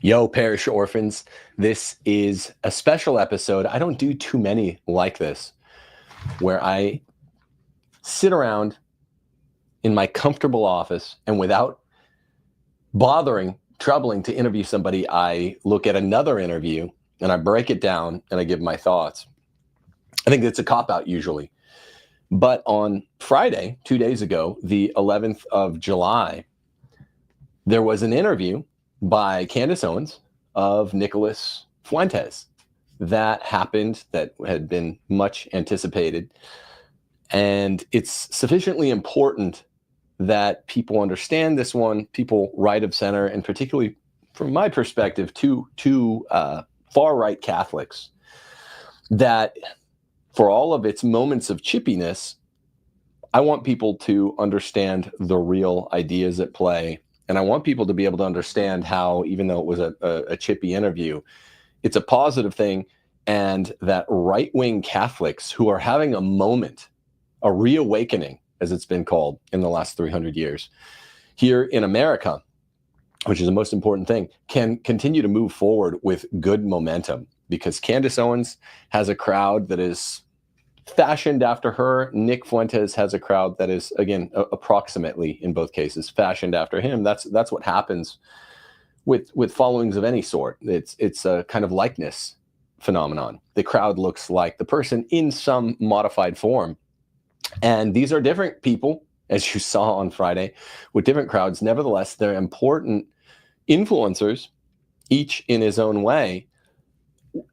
Yo, parish orphans, this is a special episode. I don't do too many like this, where I sit around in my comfortable office and without troubling to interview somebody, I look at another interview and I break it down and I give my thoughts. I think it's a cop-out usually. But on Friday, 2 days ago, the 11th of July, there was an interview by Candace of Nicholas Fuentes that happened, that had been much anticipated. And it's sufficiently important that people understand this one, people right of center, and particularly from my perspective, two far-right Catholics, that for all of its moments of chippiness, I want people to understand the real ideas at play. And I want people to be able to understand how, even though it was a chippy interview, it's a positive thing, and that right-wing Catholics who are having a moment, a reawakening, as it's been called in the last 300 years, here in America, which is the most important thing, can continue to move forward with good momentum, because Candace Owens has a crowd that is fashioned after her. Nick Fuentes has a crowd that is, again, approximately, in both cases, fashioned after him. That's what happens with followings of any sort. It's a kind of likeness phenomenon. The crowd looks like the person in some modified form. And these are different people, as you saw on Friday, with different crowds. Nevertheless, they're important influencers, each in his own way,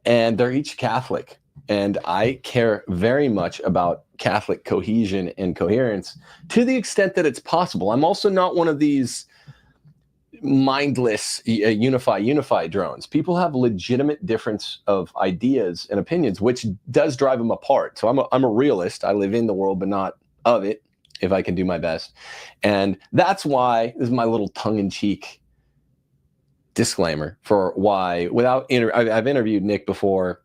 and they're each Catholic. And I care very much about Catholic cohesion and coherence to the extent that it's possible. I'm also not one of these mindless unify drones. People have legitimate difference of ideas and opinions, which does drive them apart. So I'm a realist. I live in the world, but not of it, if I can do my best. And that's why, this is my little tongue-in-cheek disclaimer for why, I've interviewed Nick before.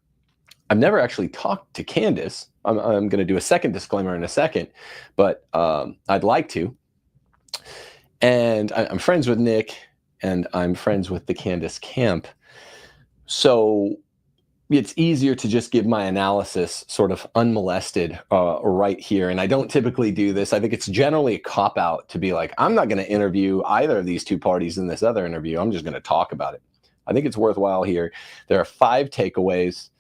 I've never actually talked to Candace. I'm going to do a second disclaimer in a second, but I'd like to. And I'm friends with Nick, and I'm friends with the Candace camp. So it's easier to just give my analysis sort of unmolested right here. And I don't typically do this. I think it's generally a cop-out to be like, I'm not going to interview either of these two parties in this other interview. I'm just going to talk about it. I think it's worthwhile here. There are 5 takeaways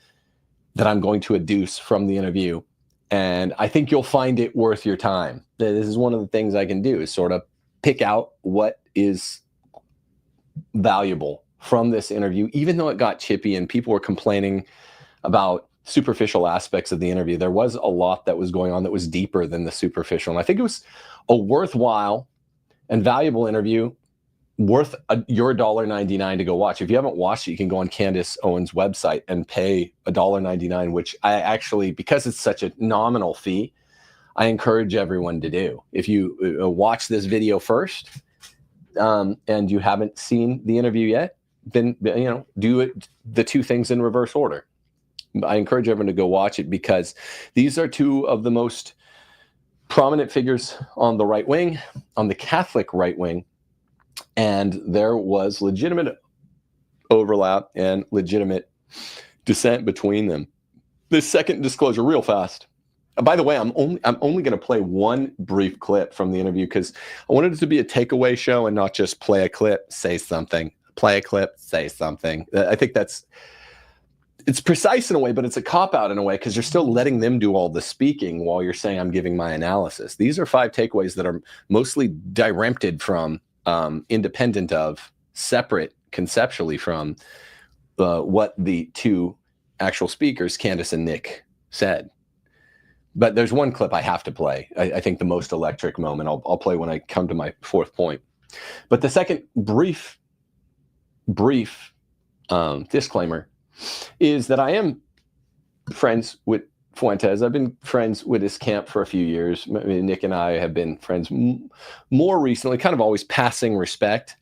that I'm going to adduce from the interview, and I think you'll find it worth your time. This is one of the things I can do, is sort of pick out what is valuable from this interview, even though it got chippy and people were complaining about superficial aspects of the interview. There was a lot that was going on that was deeper than the superficial. And I think it was a worthwhile and valuable interview, worth your $1.99 to go watch. If you haven't watched it, you can go on Candace Owens' website and pay $1.99, which I actually, because it's such a nominal fee, I encourage everyone to do. If you watch this video first and you haven't seen the interview yet, then do it, the 2 things in reverse order. I encourage everyone to go watch it, because these are 2 of the most prominent figures on the right wing, on the Catholic right wing, and there was legitimate overlap and legitimate dissent between them. The second disclosure, real fast. By the way, I'm only going to play one brief clip from the interview, because I wanted it to be a takeaway show and not just play a clip, say something, play a clip, say something. I think it's precise in a way, but it's a cop-out in a way, because you're still letting them do all the speaking while you're saying I'm giving my analysis. These are 5 takeaways that are mostly directed from, independent of, separate conceptually from what the 2 actual speakers, Candace and Nick, said. But there's one clip I have to play. I think the most electric moment. I'll play when I come to my 4th point. But the second brief disclaimer is that I am friends with Fuentes. I've been friends with his camp for a few years. Nick and I have been friends more recently, kind of always passing respect,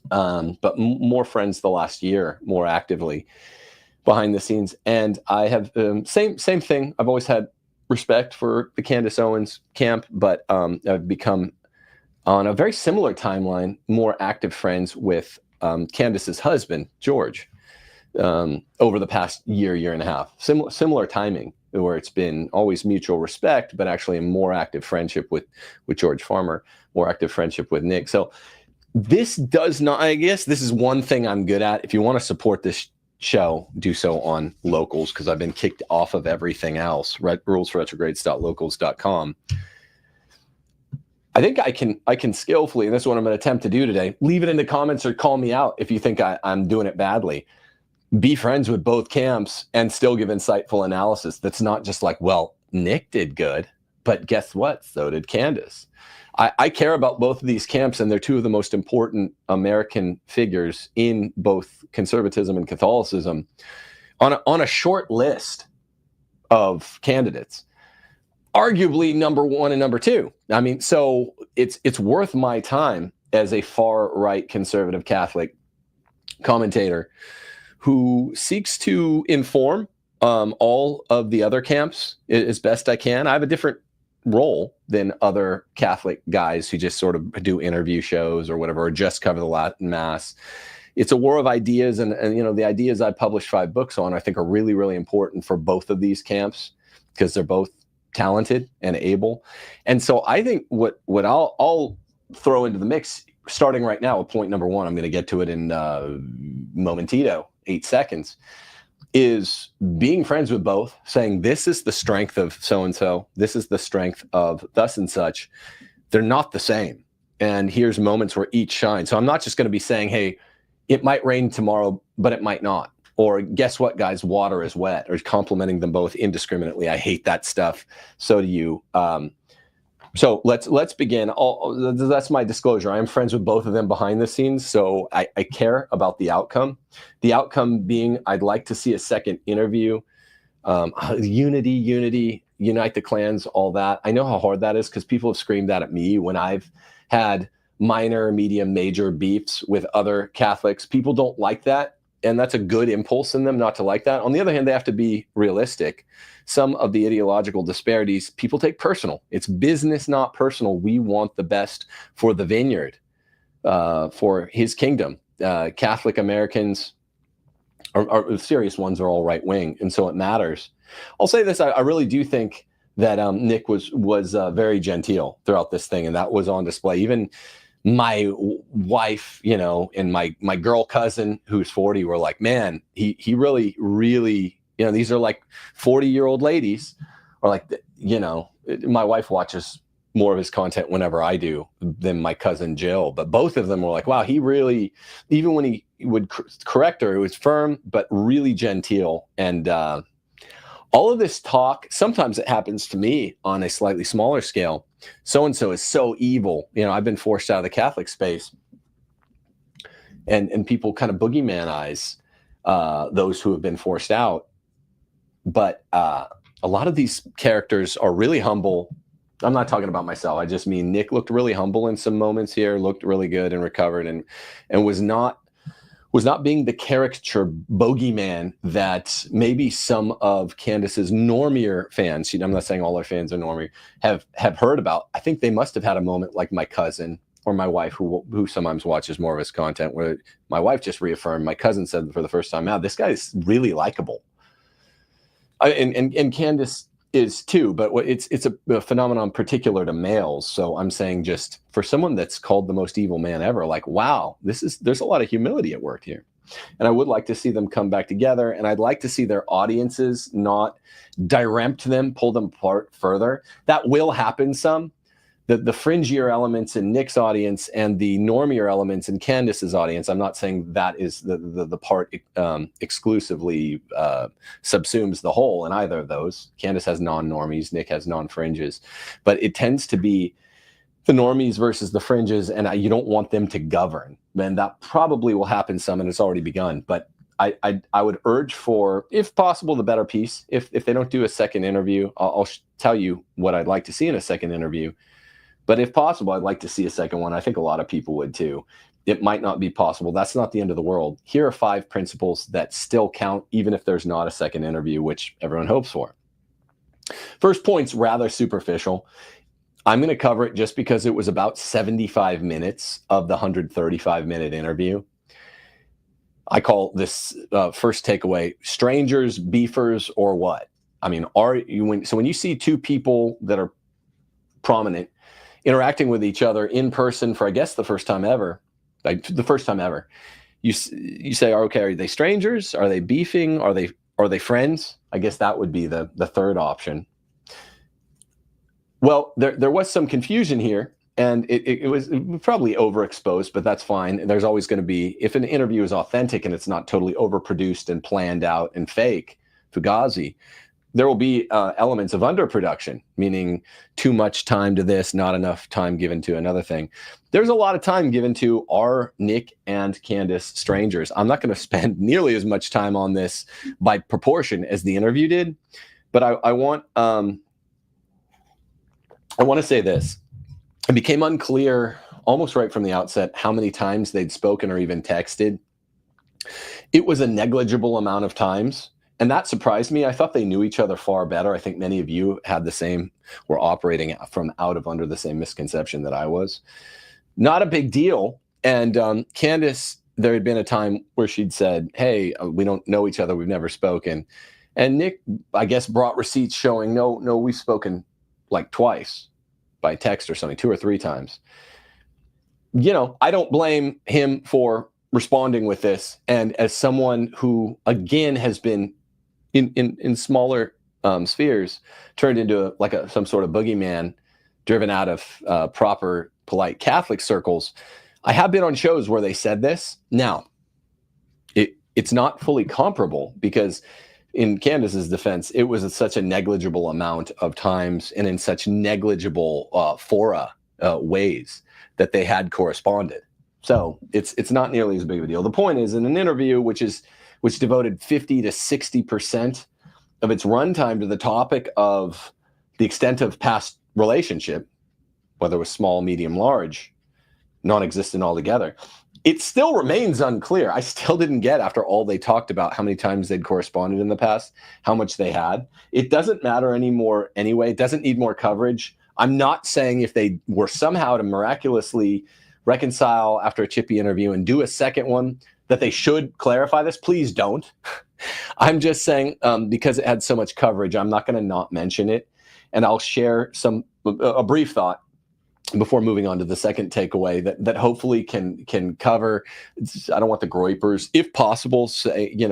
but more friends the last year, more actively behind the scenes. And I have same thing. I've always had respect for the Candace Owens camp, but I've become, on a very similar timeline, more active friends with Candace's husband, George, over the past year and a half. Similar timing, where it's been always mutual respect, but actually a more active friendship with George Farmer, more active friendship with Nick. So this does not, I guess this is one thing I'm good at. If you want to support this show, do so on Locals, because I've been kicked off of everything else. rulesforretrogrades.locals.com. I think I can skillfully, and this is what I'm going to attempt to do today, leave it in the comments or call me out if you think I'm doing it badly. Be friends with both camps and still give insightful analysis that's not just like, well, Nick did good, but guess what? So did Candace. I care about both of these camps, and they're two of the most important American figures in both conservatism and Catholicism on a short list of candidates. Arguably number one and number two. I mean, so it's worth my time as a far-right conservative Catholic commentator who seeks to inform all of the other camps as best I can. I have a different role than other Catholic guys who just sort of do interview shows or whatever, or just cover the Latin Mass. It's a war of ideas, and you know, the ideas I published 5 books on I think are really, really important for both of these camps, because they're both talented and able. And so I think what I'll throw into the mix, starting right now with point number 1, I'm going to get to it in momentito, 8 seconds, is being friends with both, saying this is the strength of so-and-so, this is the strength of thus and such. They're not the same. And here's moments where each shines. So I'm not just going to be saying, hey, it might rain tomorrow, but it might not. Or guess what, guys, water is wet, or complimenting them both indiscriminately. I hate that stuff. So do you. So let's begin. That's my disclosure. I am friends with both of them behind the scenes, so I care about the outcome. The outcome being, I'd like to see a second interview. Unity, unite the clans, all that. I know how hard that is, because people have screamed that at me when I've had minor, medium, major beefs with other Catholics. People don't like that, and that's a good impulse in them not to like that. On the other hand, they have to be realistic. Some of the ideological disparities people take personal. It's business, not personal. We want the best for the vineyard, for his kingdom. Catholic Americans are serious ones, are all right wing, and so it matters. I'll say this: I really do think that Nick was very genteel throughout this thing, and that was on display. Even my wife, you know, and my girl cousin who's 40 were like, man, he really, you know, these are like 40-year-old ladies, or like, you know, my wife watches more of his content whenever I do than my cousin Jill, but both of them were like, wow, he really, even when he would correct her, it was firm, but really genteel. And all of this talk, sometimes it happens to me on a slightly smaller scale. So-and-so is so evil. You know, I've been forced out of the Catholic space, and people kind of boogeyman-ize those who have been forced out. But a lot of these characters are really humble. I'm not talking about myself. I just mean Nick looked really humble in some moments here, looked really good and recovered, and was not being the caricature bogeyman that maybe some of Candace's normier fans, I'm not saying all our fans are normie, have heard about. I think they must have had a moment like my cousin or my wife, who sometimes watches more of his content, where my wife just reaffirmed, my cousin said for the first time, this guy is really likable. And Candace is too, but it's a phenomenon particular to males. So I'm saying, just for someone that's called the most evil man ever, like, wow, there's a lot of humility at work here. And I would like to see them come back together, and I'd like to see their audiences not direct them, pull them apart further. That will happen some. The fringier elements in Nick's audience and the normier elements in Candace's audience, I'm not saying that is the part exclusively subsumes the whole in either of those. Candace has non-normies, Nick has non-fringes, but it tends to be the normies versus the fringes, and you don't want them to govern. And that probably will happen some, and it's already begun. But I would urge for, if possible, the better piece. If they don't do a second interview, I'll tell you what I'd like to see in a second interview. But if possible, I'd like to see a second one. I think a lot of people would too. It might not be possible. That's not the end of the world. Here are 5 principles that still count, even if there's not a second interview, which everyone hopes for. First point's rather superficial. I'm going to cover it just because it was about 75 minutes of the 135-minute interview. I call this first takeaway, strangers, beefers, or what? I mean, when you see two people that are prominent interacting with each other in person for, I guess, the first time ever, you say, okay, are they strangers? Are they beefing? Are they friends? I guess that would be the third option. Well, there was some confusion here, and it was probably overexposed, but that's fine. There's always going to be, if an interview is authentic and it's not totally overproduced and planned out and fake, fugazi, there will be elements of underproduction, meaning too much time to this, not enough time given to another thing. There's a lot of time given to our Nick and Candace strangers. I'm not going to spend nearly as much time on this by proportion as the interview did, but I want to say this. It became unclear almost right from the outset how many times they'd spoken or even texted. It was a negligible amount of times. And that surprised me. I thought they knew each other far better. I think many of you had the same, were operating from under the same misconception that I was. Not a big deal. And Candace, there had been a time where she'd said, hey, we don't know each other. We've never spoken. And Nick, I guess, brought receipts showing, no, we've spoken like twice by text or something, 2 or 3 times. You know, I don't blame him for responding with this. And as someone who, again, has been in smaller spheres, turned into some sort of boogeyman driven out of proper, polite Catholic circles, I have been on shows where they said this. Now, it's not fully comparable because in Candace's defense, it was such a negligible amount of times and in such negligible ways that they had corresponded. So it's not nearly as big of a deal. The point is, in an interview which devoted 50 to 60% of its runtime to the topic of the extent of past relationship, whether it was small, medium, large, non-existent altogether, it still remains unclear. I still didn't get, after all they talked about, how many times they'd corresponded in the past, how much they had. It doesn't matter anymore anyway. It doesn't need more coverage. I'm not saying if they were somehow to miraculously reconcile after a chippy interview and do a second one, that they should clarify this. Please don't. I'm just saying, because it had so much coverage, I'm not going to not mention it. And I'll share a brief thought before moving on to the second takeaway that hopefully can cover. I don't want the groypers, if possible, saying,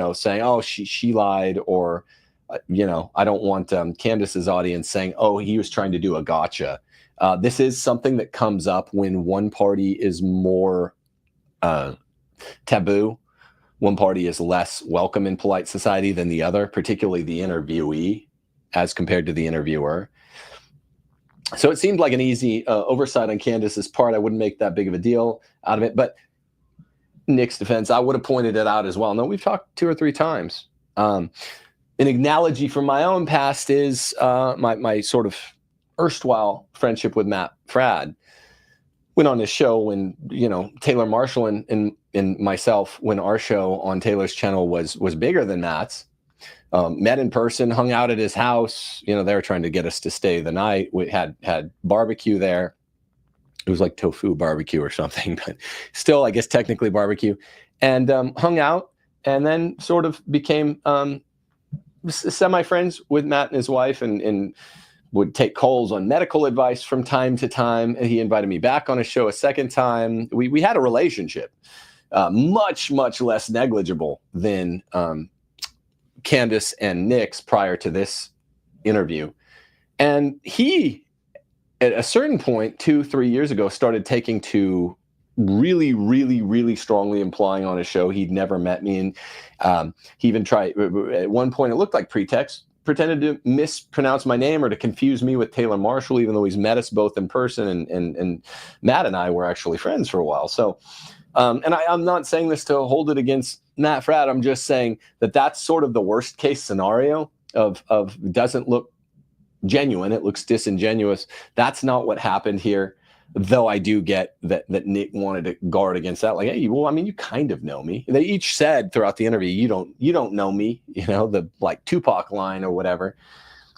oh, she lied, or, I don't want Candace's audience saying, oh, he was trying to do a gotcha. This is something that comes up when one party is more taboo, one party is less welcome in polite society than the other, particularly the interviewee as compared to the interviewer. So it seemed like an easy oversight on Candace's part. I wouldn't make that big of a deal out of it. But Nick's defense, I would have pointed it out as well. No, we've talked 2 or 3 times. An analogy from my own past is my sort of erstwhile friendship with Matt Fradd. Went on his show when, Taylor Marshall and myself, when our show on Taylor's channel was bigger than Matt's. Met in person, hung out at his house. They were trying to get us to stay the night. We had barbecue there. It was like tofu barbecue or something, but still, I guess, technically barbecue. And hung out, and then sort of became semi-friends with Matt and his wife, and would take calls on medical advice from time to time. And he invited me back on his show a second time. We had a relationship, much, much less negligible than Candace and Nick's prior to this interview. And he, at a certain point, 2-3 years ago, started taking to really, really, really strongly implying on his show he'd never met me. And he even tried, at one point, it looked like pretext, pretended to mispronounce my name or to confuse me with Taylor Marshall, even though he's met us both in person. And Matt and I were actually friends for a while. So, and I'm not saying this to hold it against Matt Fradd. I'm just saying that that's sort of the worst case scenario of doesn't look genuine. It looks disingenuous. That's not what happened here. Though I do get that Nick wanted to guard against that. Like, hey, well, I mean, you kind of know me. They each said throughout the interview, you don't know me, the like Tupac line or whatever.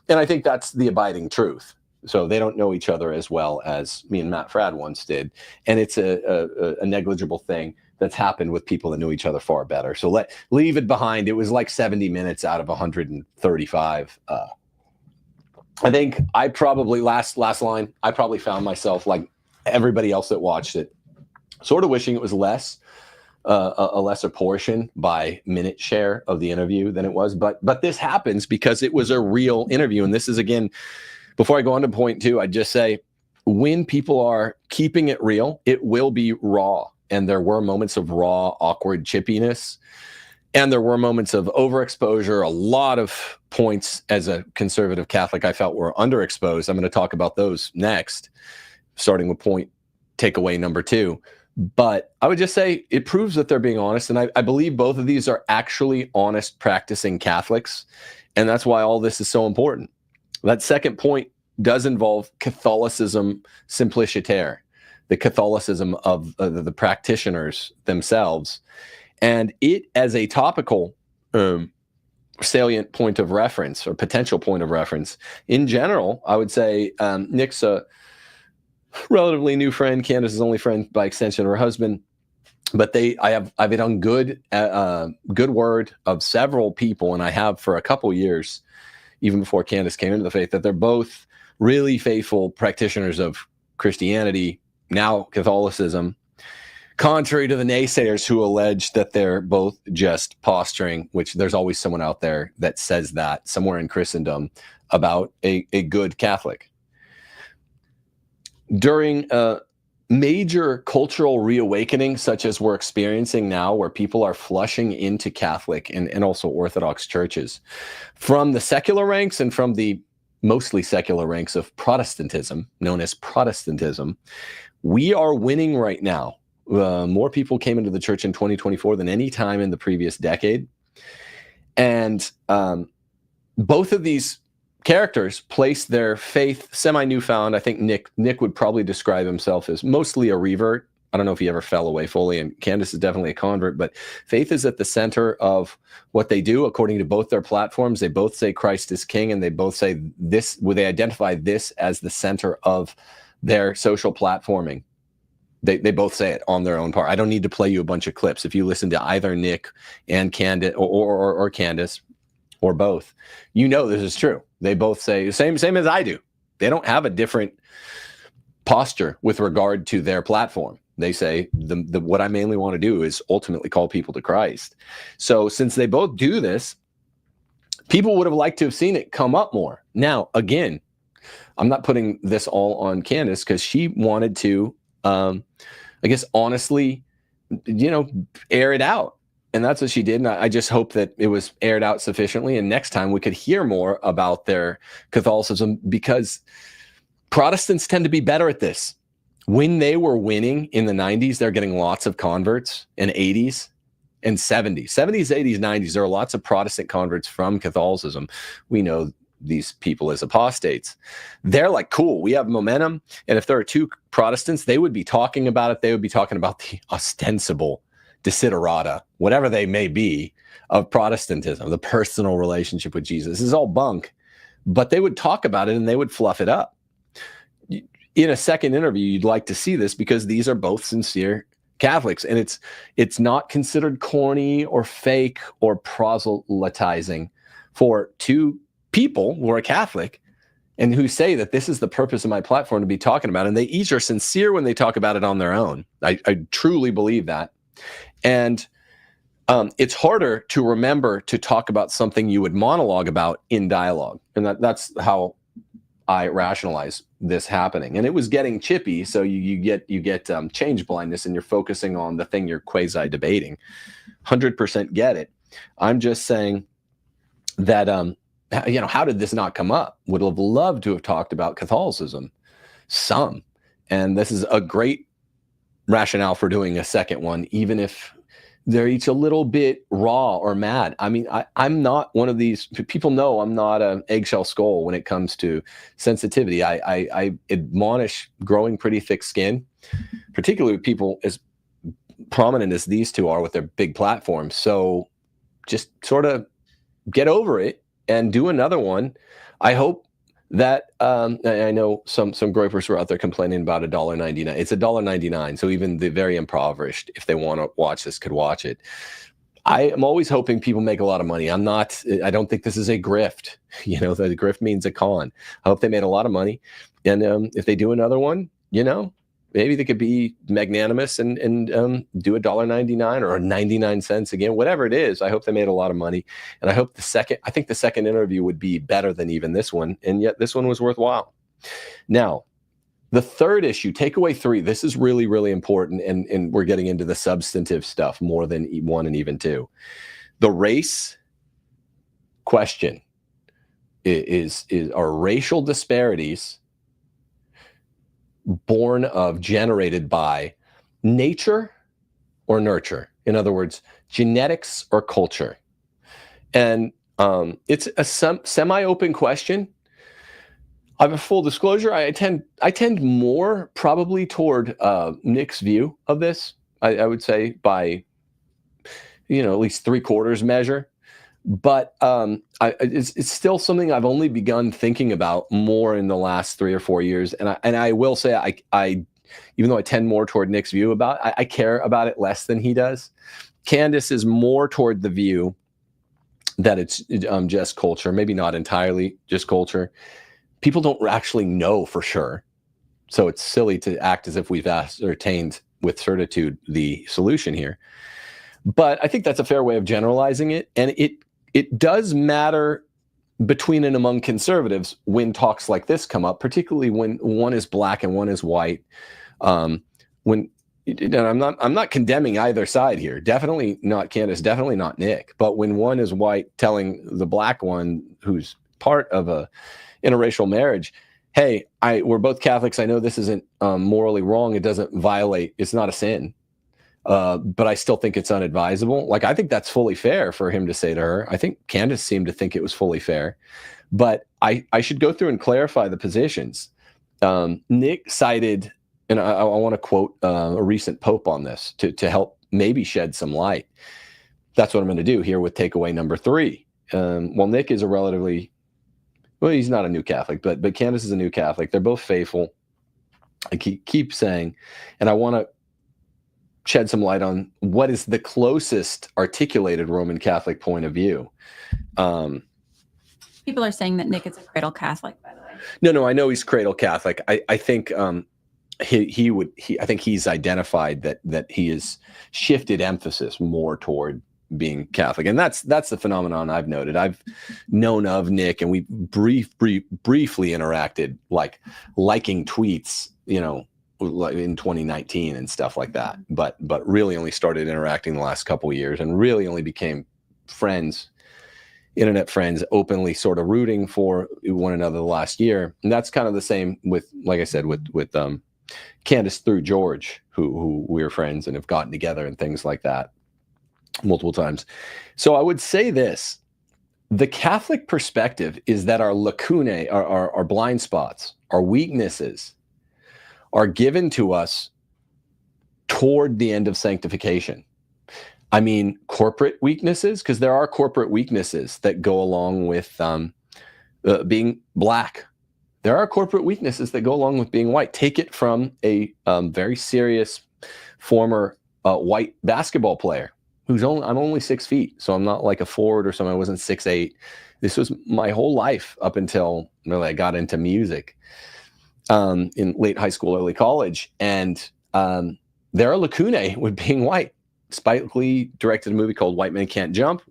And I think that's the abiding truth. So they don't know each other as well as me and Matt Fradd once did. And it's a negligible thing that's happened with people that knew each other far better. So leave it behind. It was like 70 minutes out of 135. I think I probably, last line, I probably found myself like everybody else that watched it, sort of wishing it was less, a lesser portion by minute share of the interview than it was. But this happens because it was a real interview. And this is, again, before I go on to point two, I'd just say, when people are keeping it real, it will be raw. And there were moments of raw, awkward chippiness. And there were moments of overexposure. A lot of points as a conservative Catholic I felt were underexposed. I'm going to talk about those next, starting with point takeaway number 2. But I would just say it proves that they're being honest. And I believe both of these are actually honest, practicing Catholics. And that's why all this is so important. That second point does involve Catholicism simpliciter, the Catholicism of the practitioners themselves. And it, as a topical salient point of reference or potential point of reference, in general, I would say Nick's a relatively new friend, Candace's only friend by extension, her husband. But I've been on good word of several people, and I have for a couple years, even before Candace came into the faith, that they're both really faithful practitioners of Christianity, now Catholicism, contrary to the naysayers who allege that they're both just posturing, which there's always someone out there that says that somewhere in Christendom about a good Catholic. During a major cultural reawakening, such as we're experiencing now, where people are flushing into Catholic and also Orthodox churches from the secular ranks and from the mostly secular ranks of Protestantism, known as Protestantism, we are winning right now. More people came into the church in 2024 than any time in the previous decade. And both of these characters place their faith semi-newfound. I think Nick would probably describe himself as mostly a revert. I don't know if he ever fell away fully, and Candace is definitely a convert, but faith is at the center of what they do. According to both their platforms, they both say Christ is king, and they both say this, where they identify this as the center of their social platforming. They both say it on their own part. I don't need to play you a bunch of clips. If you listen to either Nick and Candace or Candace or both, you know this is true. They both say the same as I do. They don't have a different posture with regard to their platform. They say what I mainly want to do is ultimately call people to Christ. So since they both do this, people would have liked to have seen it come up more. Now, again, I'm not putting this all on Candace because she wanted to, I guess, honestly, air it out. And that's what she did. And I just hope that it was aired out sufficiently. And next time we could hear more about their Catholicism, because Protestants tend to be better at this. When they were winning in the 90s, they're getting lots of converts in 80s and 70s. 70s, 80s, 90s, there are lots of Protestant converts from Catholicism. We know these people as apostates. They're like, cool, we have momentum. And if there are two Protestants, they would be talking about it. They would be talking about the ostensible desiderata, whatever they may be, of Protestantism, the personal relationship with Jesus. This is all bunk, but they would talk about it and they would fluff it up. In a second interview, you'd like to see this because these are both sincere Catholics, and it's not considered corny or fake or proselytizing for two people who are Catholic and who say that this is the purpose of my platform to be talking about. And they each are sincere when they talk about it on their own. I truly believe that. And it's harder to remember to talk about something you would monologue about in dialogue. And that's how I rationalize this happening. And it was getting chippy, so you get change blindness, and you're focusing on the thing you're quasi debating. 100% get it. I'm just saying that how did this not come up? Would have loved to have talked about Catholicism some, and this is a great rationale for doing a second one, even if they're each a little bit raw or mad. I mean, I'm not one of these people. Know I'm not an eggshell skull when it comes to sensitivity. I admonish growing pretty thick skin, particularly with people as prominent as these two are with their big platforms. So just sort of get over it and do another one. I hope that I know some gropers were out there complaining about $1.99. It's $1.99, so even the very impoverished, if they want to watch this, could watch it. I am always hoping people make a lot of money. I don't think this is a grift. You know, the grift means a con. I hope they made a lot of money. And if they do another one, you know, maybe they could be magnanimous and do $1.99 or 99 cents again, whatever it is. I hope they made a lot of money. And I hope I think the second interview would be better than even this one. And yet this one was worthwhile. Now, the third issue, takeaway 3, this is really, really important, and we're getting into the substantive stuff more than 1 and even 2. The race question are racial disparities generated by nature or nurture? In other words, genetics or culture? And it's a semi-open question. I have a full disclosure. I tend more probably toward Nick's view of this. I would say by, at least 3/4 measure. But it's still something I've only begun thinking about more in the last 3 or 4 years. And I will say I even though I tend more toward Nick's view about it, I care about it less than he does. Candace is more toward the view that it's just culture, maybe not entirely just culture. People don't actually know for sure. So it's silly to act as if we've ascertained with certitude the solution here. But I think that's a fair way of generalizing it. And it does matter between and among conservatives when talks like this come up, particularly when one is black and one is white. I'm not condemning either side here. Definitely not Candace, definitely not Nick. But when one is white telling the black one who's part of a interracial marriage, hey, we're both Catholics. I know this isn't morally wrong. It doesn't violate. It's not a sin. But I still think it's unadvisable. Like, I think that's fully fair for him to say to her. I think Candace seemed to think it was fully fair. But I should go through and clarify the positions. Nick cited, and I want to quote a recent pope on this to help maybe shed some light. That's what I'm going to do here with takeaway number 3. Well, Nick is he's not a new Catholic, but Candace is a new Catholic. They're both faithful. I keep saying, and I want to shed some light on what is the closest articulated Roman Catholic point of view. People are saying that Nick is a cradle Catholic, by the way. No, I know he's cradle Catholic. I think I think he's identified that he has shifted emphasis more toward being Catholic, and that's the phenomenon I've noted. I've known of Nick, and we briefly interacted, like liking tweets, in 2019 and stuff like that. But really only started interacting the last couple of years, and really only became friends, internet friends, openly sort of rooting for one another the last year. And that's kind of the same with, like I said, with Candace through George, who we're friends and have gotten together and things like that multiple times. So I would say this: the Catholic perspective is that our lacunae, our blind spots, our weaknesses, are given to us toward the end of sanctification. I mean, corporate weaknesses, because there are corporate weaknesses that go along with being black. There are corporate weaknesses that go along with being white. Take it from a very serious former white basketball player who's I'm only 6 feet, so I'm not like a forward or something. I wasn't 6'8". This was my whole life up until really I got into music in late high school, early college. And there are lacunae with being white. Spike Lee directed a movie called White Men Can't Jump.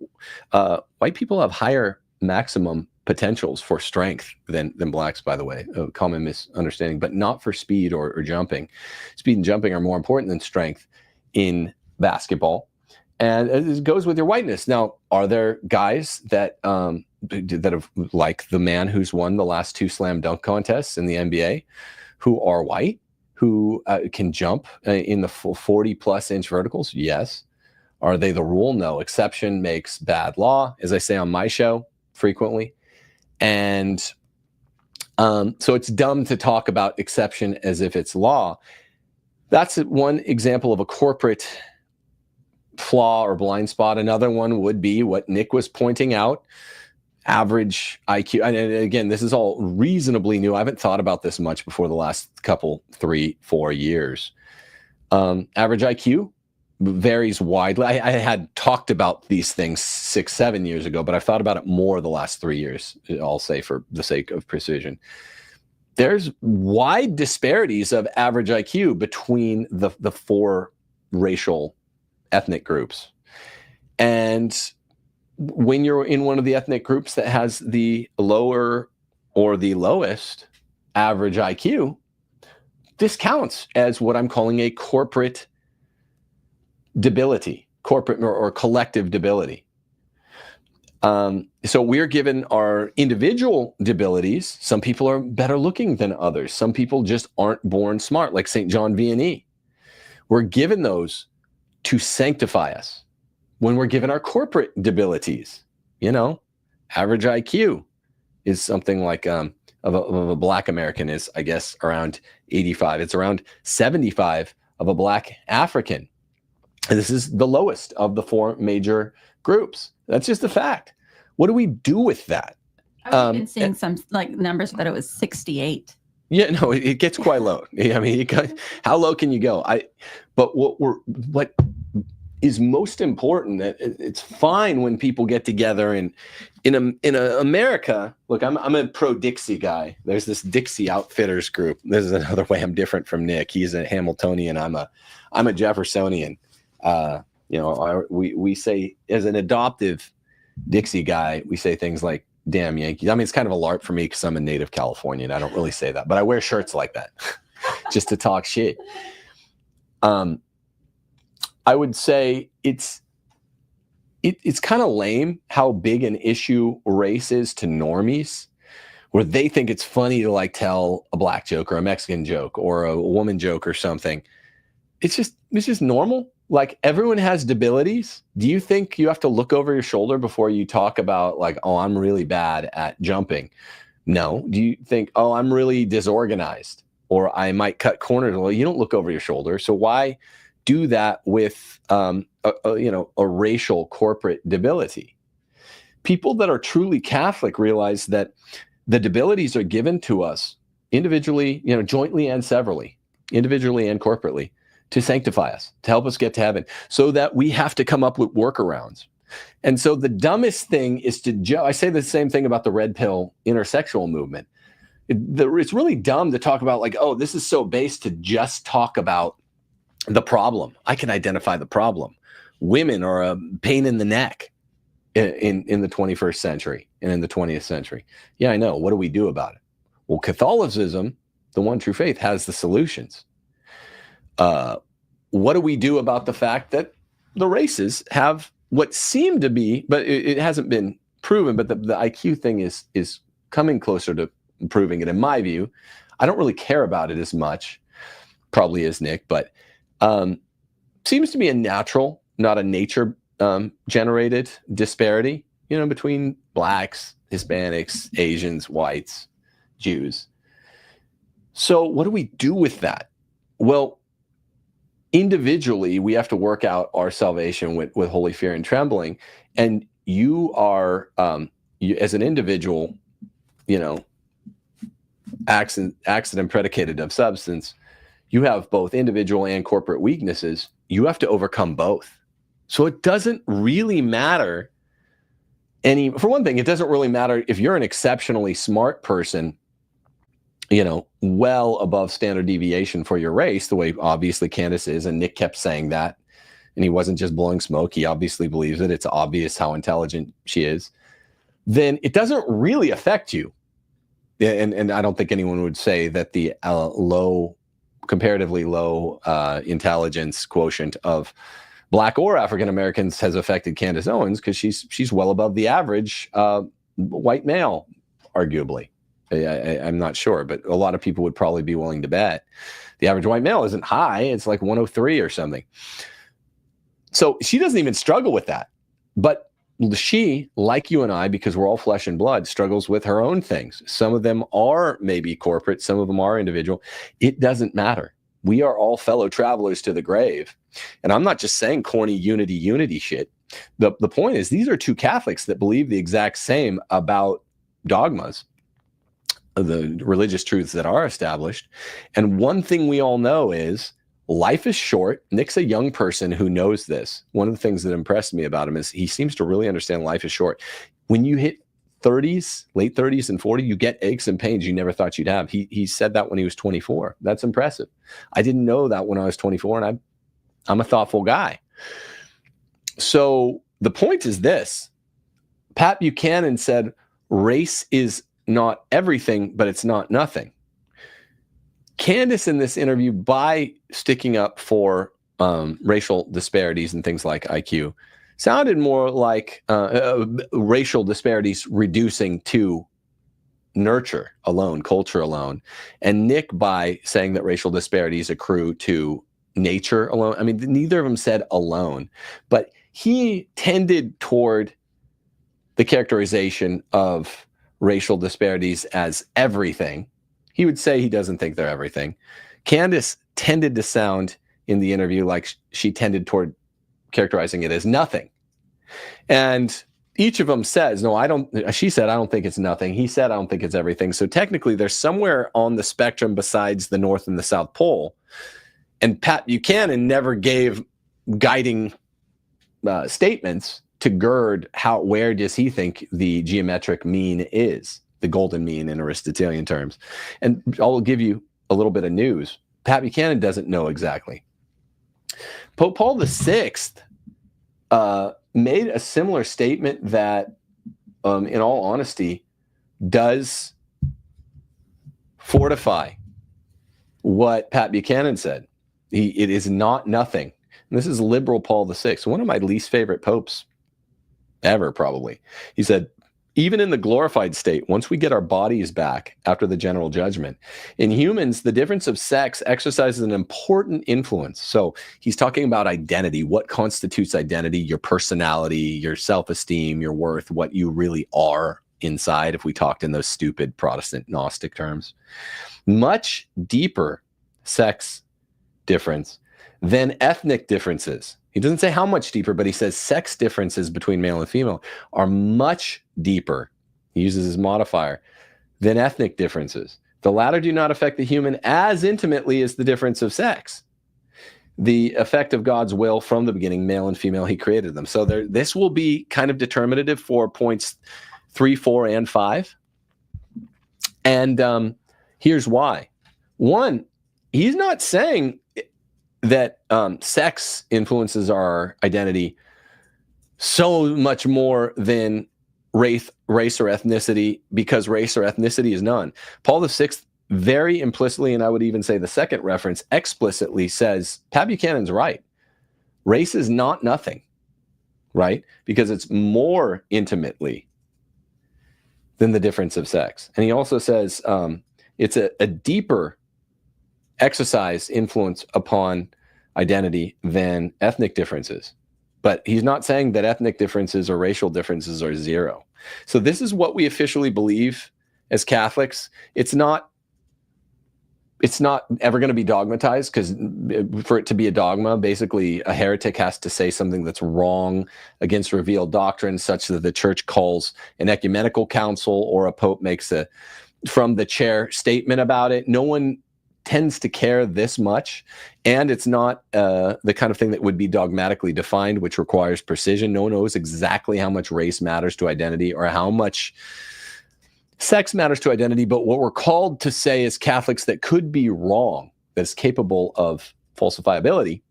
White people have higher maximum potentials for strength than blacks, by the way, a common misunderstanding, but not for speed or jumping. Speed and jumping are more important than strength in basketball. And it goes with your whiteness. Now, are there guys that have, like the man who's won the last 2 slam dunk contests in the NBA, who are white, who can jump in the 40+ inch verticals? Yes. Are they the rule? No. Exception makes bad law, as I say on my show frequently. And so it's dumb to talk about exception as if it's law. That's one example of a corporate flaw or blind spot. Another one would be what Nick was pointing out. average IQ, and again, this is all reasonably new. I haven't thought about this much before the last couple, 3-4 years. Average IQ varies widely. I had talked about these things 6-7 years ago, but I've thought about it more the last 3 years, I'll say, for the sake of precision. There's wide disparities of average IQ between the 4 racial ethnic groups. And when you're in one of the ethnic groups that has the lower or the lowest average IQ, this counts as what I'm calling a corporate debility, corporate or collective debility. So we're given our individual debilities. Some people are better looking than others. Some people just aren't born smart, like St. John Vianney. We're given those to sanctify us. When we're given our corporate debilities, average IQ is something like of a Black American is, I guess, around 85. It's around 75 of a Black African. And this is the lowest of the 4 major groups. That's just a fact. What do we do with that? I've been seeing some numbers that it was 68. Yeah, no, it gets quite low. I mean, how low can you go? But what is most important, that it's fine when people get together in America. Look, I'm a pro Dixie guy. There's this Dixie Outfitters group. This is another way I'm different from Nick. He's a Hamiltonian. I'm a Jeffersonian. We say, as an adoptive Dixie guy, we say things like "damn Yankees." I mean, it's kind of a LARP for me because I'm a native Californian. I don't really say that, but I wear shirts like that just to talk shit. I would say it's kind of lame how big an issue race is to normies, where they think it's funny to tell a Black joke or a Mexican joke or a woman joke or something. It's just normal. Like, everyone has debilities. Do you think you have to look over your shoulder before you talk about oh, I'm really bad at jumping? No. Do you think, oh, I'm really disorganized, or I might cut corners? Well, you don't look over your shoulder. So why do that with a racial corporate debility? People that are truly Catholic realize that the debilities are given to us individually, jointly and severally, individually and corporately, to sanctify us, to help us get to heaven, so that we have to come up with workarounds. And so the dumbest thing is I say the same thing about the red pill intersexual movement. It's really dumb to talk about oh, this is so base to just talk about the problem. I can identify the problem. Women are a pain in the neck in the 21st century and in the 20th century. Yeah, I know. What do we do about it? Well, Catholicism, the one true faith, has the solutions. What do we do about the fact that the races have what seem to be, but it hasn't been proven, but the IQ thing is coming closer to proving it, in my view. I don't really care about it as much, probably as Nick, but seems to be a natural, not a nature generated disparity, between Blacks, Hispanics, Asians, whites, Jews. So what do we do with that? Well, individually, we have to work out our salvation with holy fear and trembling. And you are, as an individual, accident predicated of substance, you have both individual and corporate weaknesses. You have to overcome both. So it doesn't really matter for one thing, it doesn't really matter if you're an exceptionally smart person, well above standard deviation for your race, the way obviously Candace is, and Nick kept saying that, and he wasn't just blowing smoke. He obviously believes it. It's obvious how intelligent she is. Then it doesn't really affect you. And I don't think anyone would say that the comparatively low intelligence quotient of Black or African Americans has affected Candace Owens, because she's well above the average white male, arguably. I'm not sure, but a lot of people would probably be willing to bet the average white male isn't high. It's like 103 or something. So she doesn't even struggle with that. But she, like you and I, because we're all flesh and blood, struggles with her own things. Some of them are maybe corporate. Some of them are individual. It doesn't matter. We are all fellow travelers to the grave. And I'm not just saying corny unity shit. the point is, these are two Catholics that believe the exact same about dogmas, the religious truths that are established. And one thing we all know is life is short. Nick's a young person who knows this. One of the things that impressed me about him is he seems to really understand life is short. When you hit 30s, late 30s and 40, you get aches and pains you never thought you'd have. He said that when he was 24. That's impressive. I didn't know that when I was 24, and I'm a thoughtful guy. So the point is this. Pat Buchanan said, race is not everything, but it's not nothing. Candace in this interview, by sticking up for racial disparities and things like IQ, sounded more like racial disparities reducing to nurture alone, culture alone. And Nick by saying that racial disparities accrue to nature alone. I mean, neither of them said alone, but he tended toward the characterization of racial disparities as everything. He would say he doesn't think they're everything. Candace tended to sound in the interview like she tended toward characterizing it as nothing. And each of them says, no, I don't. She said, I don't think it's nothing. He said, I don't think it's everything. So technically, they're somewhere on the spectrum besides the North and the South Pole. And Pat Buchanan never gave guiding statements to gird where does he think the geometric mean is, the golden mean in Aristotelian terms. And I'll give you a little bit of news. Pat Buchanan doesn't know exactly. Pope Paul VI made a similar statement that, in all honesty, does fortify what Pat Buchanan said. It is not nothing. And this is liberal Paul VI, one of my least favorite popes ever, probably. He said, even in the glorified state, once we get our bodies back after the general judgment, in humans, the difference of sex exercises an important influence. So he's talking about identity. What constitutes identity? Your personality, your self-esteem, your worth, what you really are inside, if we talked in those stupid Protestant Gnostic terms. Much deeper sex difference than ethnic differences. He doesn't say how much deeper, but he says sex differences between male and female are much deeper. He uses his modifier than ethnic differences. The latter do not affect the human as intimately as the difference of sex. The effect of God's will from the beginning, male and female, he created them. So this will be kind of determinative for points 3, 4, and 5. And here's why. One, he's not saying that sex influences our identity so much more than race or ethnicity, because race or ethnicity is none. Paul VI very implicitly, and I would even say the second reference explicitly says, Pat Buchanan's right. Race is not nothing, right? Because it's more intimately than the difference of sex. And he also says it's a deeper exercise influence upon identity than ethnic differences. But he's not saying that ethnic differences or racial differences are zero. So this is what we officially believe as Catholics. It's not ever going to be dogmatized, because for it to be a dogma, basically a heretic has to say something that's wrong against revealed doctrine, such that the church calls an ecumenical council or a pope makes a from the chair statement about it. No one tends to care this much, and it's not the kind of thing that would be dogmatically defined, which requires precision. No one knows exactly how much race matters to identity or how much sex matters to identity. But what we're called to say as Catholics that could be wrong, that's capable of falsifiability,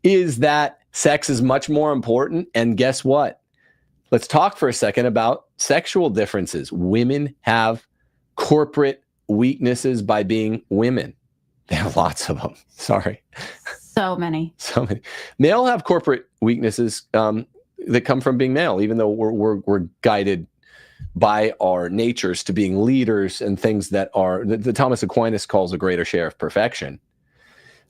is that sex is much more important. And guess what? Let's talk for a second about sexual differences. Women have corporate weaknesses by being women. They have lots of them. Sorry. So many. So many. Male have corporate weaknesses that come from being male, even though we're guided by our natures to being leaders and things that are, the Thomas Aquinas calls a greater share of perfection.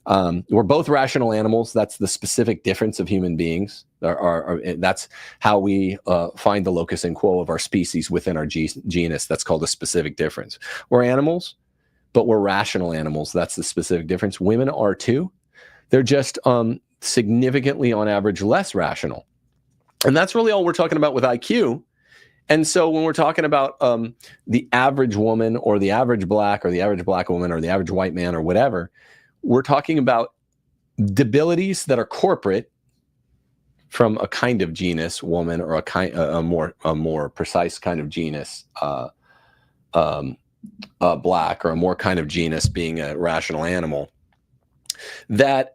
We're both rational animals. That's the specific difference of human beings. That's how we find the locus in quo of our species within our genus. That's called a specific difference. We're animals, but we're rational animals. That's the specific difference. Women are too. They're just significantly, on average, less rational. And that's really all we're talking about with IQ. And so when we're talking about the average woman or the average black or the average black woman or the average white man or whatever, we're talking about debilities that are corporate from a kind of genus, woman, or a more precise kind of genus, black, or a more kind of genus being a rational animal, that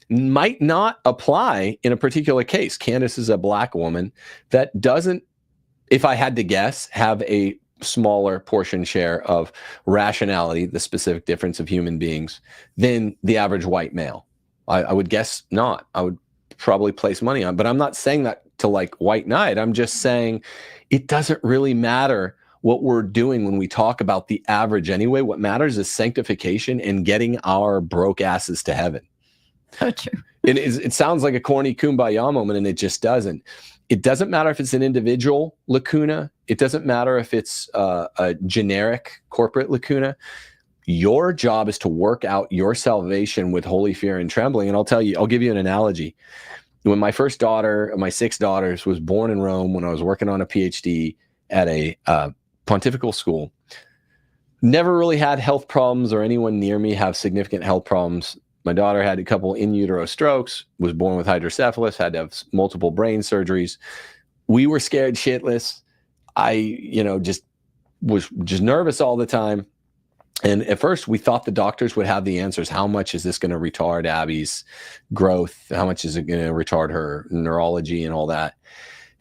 might not apply in a particular case. Candace is a black woman that doesn't, if I had to guess, have a smaller portion share of rationality, the specific difference of human beings, than the average white male. I would guess not. I would probably place money on, but I'm not saying that to like white knight. I'm just saying it doesn't really matter what we're doing when we talk about the average anyway. What matters is sanctification and getting our broke asses to heaven. So true. It sounds like a corny kumbaya moment, and it just doesn't. It doesn't matter if it's an individual lacuna. It doesn't matter if it's a generic corporate lacuna. Your job is to work out your salvation with holy fear and trembling. And I'll give you an analogy. When my first daughter, my 6 daughters, was born in Rome, when I was working on a PhD at a pontifical school, never really had health problems or anyone near me have significant health problems. My daughter had a couple in utero strokes, was born with hydrocephalus, had to have multiple brain surgeries. We were scared shitless. I, just was nervous all the time. And at first we thought the doctors would have the answers. How much is this going to retard Abby's growth? How much is it going to retard her neurology and all that?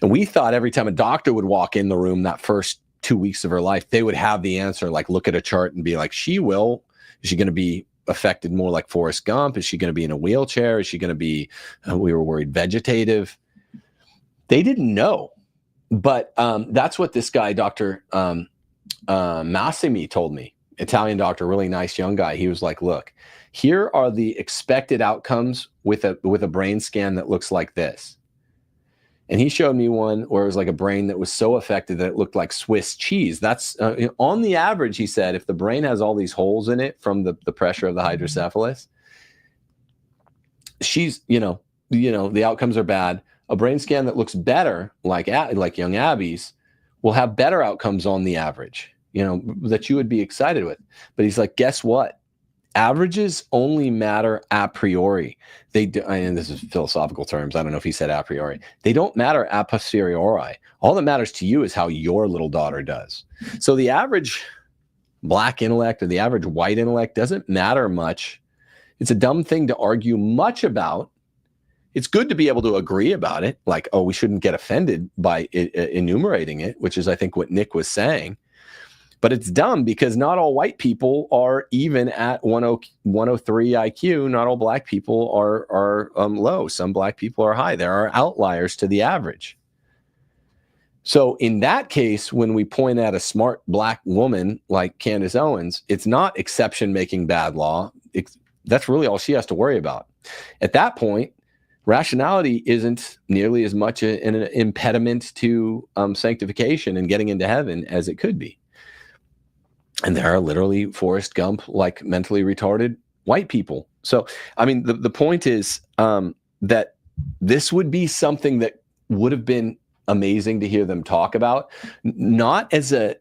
And we thought every time a doctor would walk in the room that first 2 weeks of her life, they would have the answer, like look at a chart and be like, is she going to be affected more like Forrest Gump? Is she going to be in a wheelchair? Is she going to be, we were worried, vegetative? They didn't know. But that's what this guy, Dr. Massimi, told me. Italian doctor, really nice young guy. He was like, look, here are the expected outcomes with a brain scan that looks like this. And he showed me one where it was like a brain that was so affected that it looked like Swiss cheese. That's on the average, he said, if the brain has all these holes in it from the pressure of the hydrocephalus, she's, the outcomes are bad. A brain scan that looks better, like young Abby's, will have better outcomes on the average, that you would be excited with. But he's like, guess what? Averages only matter a priori. And this is philosophical terms. I don't know if he said a priori. They don't matter a posteriori. All that matters to you is how your little daughter does. So the average black intellect or the average white intellect doesn't matter much. It's a dumb thing to argue much about. It's good to be able to agree about it. Like, oh, we shouldn't get offended by enumerating it, which is, I think, what Nick was saying. But it's dumb because not all white people are even at 103 IQ. Not all black people are low. Some black people are high. There are outliers to the average. So in that case, when we point at a smart black woman like Candace Owens, it's not exception making bad law. That's really all she has to worry about. At that point, rationality isn't nearly as much an impediment to sanctification and getting into heaven as it could be. And there are literally Forrest Gump, like mentally retarded white people. So, I mean, the point is that this would be something that would have been amazing to hear them talk about, not as a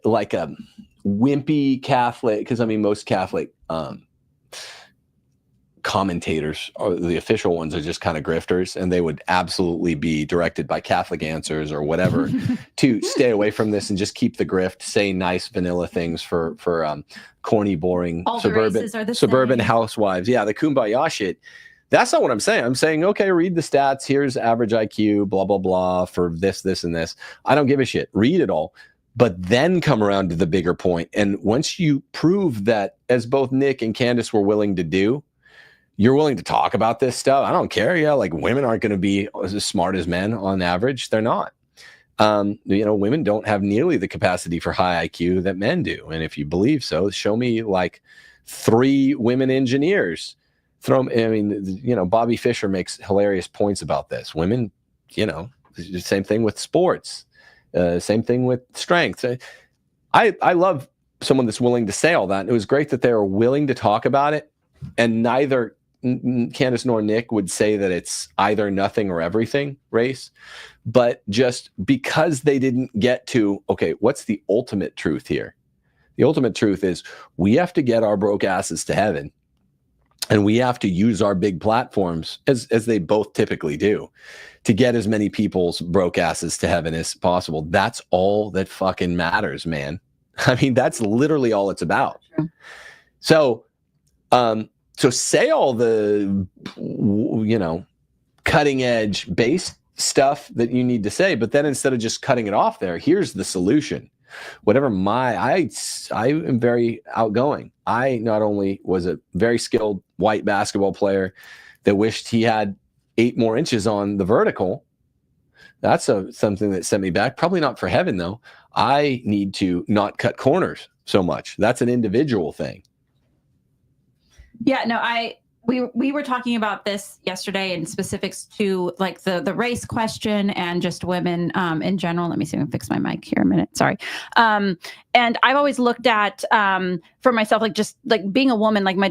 wimpy Catholic, because I mean, most Catholic commentators, or the official ones, are just kind of grifters, and they would absolutely be directed by Catholic Answers or whatever to stay away from this and just keep the grift, say nice vanilla things for corny, boring All suburban housewives. Yeah, the kumbaya shit. That's not what I'm saying. I'm saying, okay, read the stats. Here's average IQ, blah, blah, blah, for this, this, and this. I don't give a shit. Read it all. But then come around to the bigger point. And once you prove that, as both Nick and Candace were willing to do, you're willing to talk about this stuff. I don't care. Yeah, like women aren't going to be as smart as men on average. They're not. Women don't have nearly the capacity for high IQ that men do. And if you believe so, show me like 3 women engineers. Bobby Fischer makes hilarious points about this. Women, same thing with sports, same thing with strength. I love someone that's willing to say all that. And it was great that they were willing to talk about it. And neither Candace nor Nick would say that it's either nothing or everything race, but just because they didn't get to, okay, what's the ultimate truth here? The ultimate truth is we have to get our broke asses to heaven, and we have to use our big platforms, as they both typically do, to get as many people's broke asses to heaven as possible. That's all that fucking matters, man. I mean, that's literally all it's about. True. So say all the, cutting edge base stuff that you need to say, but then instead of just cutting it off there, here's the solution. Whatever I am very outgoing. I not only was a very skilled white basketball player that wished he had 8 more inches on the vertical. That's something that sent me back. Probably not for heaven, though. I need to not cut corners so much. That's an individual thing. Yeah, no, we were talking about this yesterday in specifics to like the race question and just women in general. Let me see if I can fix my mic here a minute. Sorry. And I've always looked at for myself, like just like being a woman, like my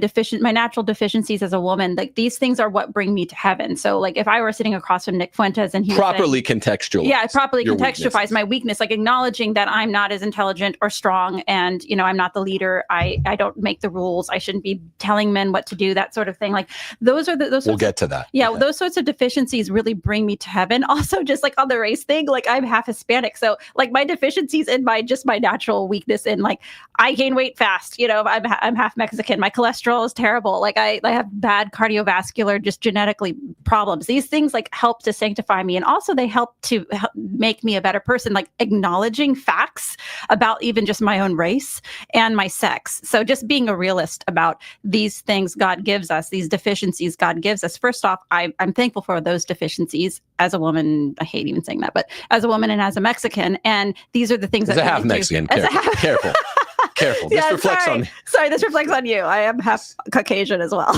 natural deficiencies as a woman, like these things are what bring me to heaven. So like if I were sitting across from Nick Fuentes and he properly contextualize. Yeah, properly contextualize my weakness, like acknowledging that I'm not as intelligent or strong, and I'm not the leader. I don't make the rules. I shouldn't be telling men what to do, that sort of thing. Like those we'll get to that. Yeah, okay. Those sorts of deficiencies really bring me to heaven. Also, just like on the race thing, like I'm half Hispanic, so like my deficiencies and my natural weakness in like I gain weight fast. I'm half Mexican. My cholesterol is terrible. Like I have bad cardiovascular, just genetically problems. These things like help to sanctify me, and also they help to make me a better person. Like acknowledging facts about even just my own race and my sex. So just being a realist about these things God gives us, these deficiencies God gives us. First off, I'm thankful for those deficiencies as a woman. I hate even saying that, but as a woman and as a Mexican, and these are the things that as a half Mexican. Careful. Careful. This reflects on me. Sorry, this reflects on you. I am half Caucasian as well.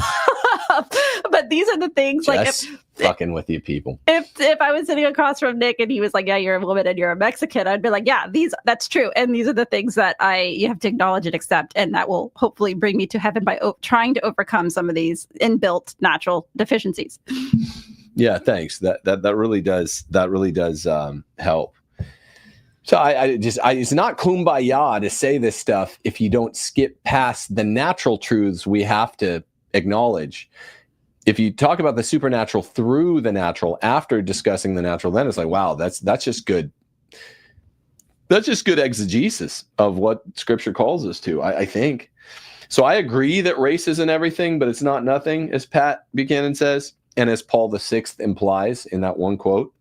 But these are the things just like fucking with you people. If I was sitting across from Nick and he was like, yeah, you're a woman and you're a Mexican, I'd be like, yeah, that's true. And these are the things that you have to acknowledge and accept. And that will hopefully bring me to heaven by trying to overcome some of these inbuilt natural deficiencies. Yeah, thanks. That really does help. So it's not kumbaya to say this stuff if you don't skip past the natural truths we have to acknowledge. If you talk about the supernatural through the natural after discussing the natural, then it's like, wow, that's just good. That's just good exegesis of what Scripture calls us to, I think. So I agree that race isn't everything, but it's not nothing, as Pat Buchanan says, and as Paul VI implies in that one quote.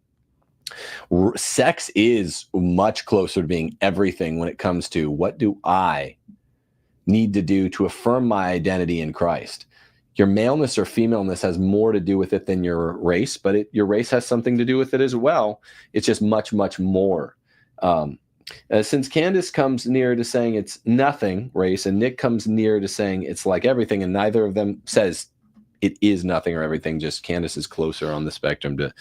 Sex is much closer to being everything when it comes to what do I need to do to affirm my identity in Christ. Your maleness or femaleness has more to do with it than your race, but your race has something to do with it as well. It's just much, much more. Since Candace comes near to saying it's nothing race, and Nick comes near to saying it's like everything, and neither of them says it is nothing or everything, just Candace is closer on the spectrum to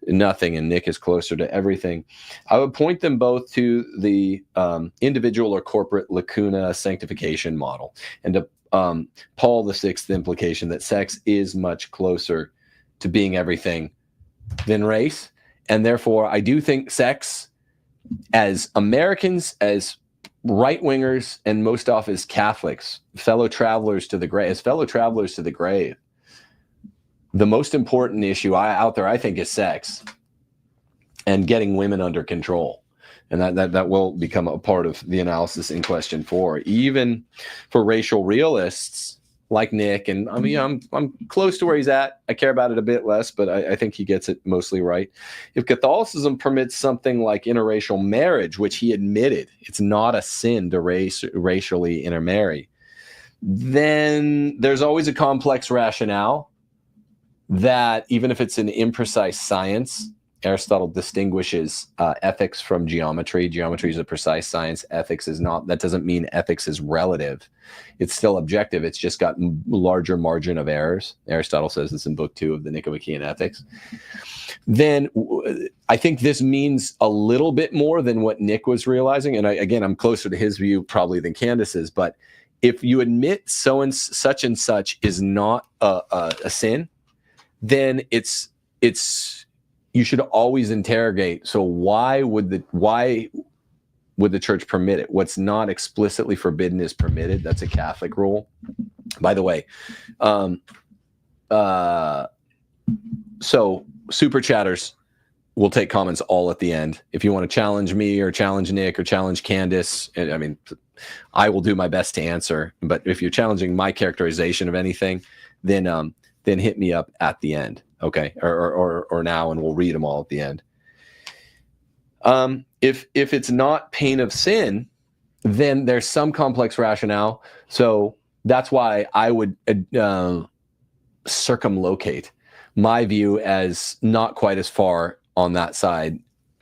nothing and Nick is closer to everything. I would point them both to the individual or corporate lacuna sanctification model, and to Paul VI implication that sex is much closer to being everything than race. And therefore, I do think sex, as Americans, as right-wingers, and most often as Catholics, fellow travelers to the grave, the most important issue out there, I think, is sex and getting women under control. And that will become a part of the analysis in question 4. Even for racial realists like Nick, and I mean, I'm close to where he's at. I care about it a bit less, but I think he gets it mostly right. If Catholicism permits something like interracial marriage, which he admitted it's not a sin to racially intermarry, then there's always a complex rationale that even if it's an imprecise science, Aristotle distinguishes ethics from geometry. Geometry is a precise science. Ethics is not. That doesn't mean ethics is relative. It's still objective. It's just got larger margin of errors. Aristotle says this in Book 2 of the Nicomachean Ethics. Then I think this means a little bit more than what Nick was realizing. And I'm closer to his view probably than Candace's, but if you admit so and such is not a sin, then it's you should always interrogate. So why would the church permit it? What's not explicitly forbidden is permitted. That's a Catholic rule, by the way. So super chatters, we'll take comments all at the end. If you want to challenge me or challenge Nick or challenge Candace, I mean, I will do my best to answer. But if you're challenging my characterization of anything, then hit me up at the end, okay? Or now, and we'll read them all at the end. If it's not pain of sin, then there's some complex rationale. So that's why I would circumlocate my view as not quite as far on that side,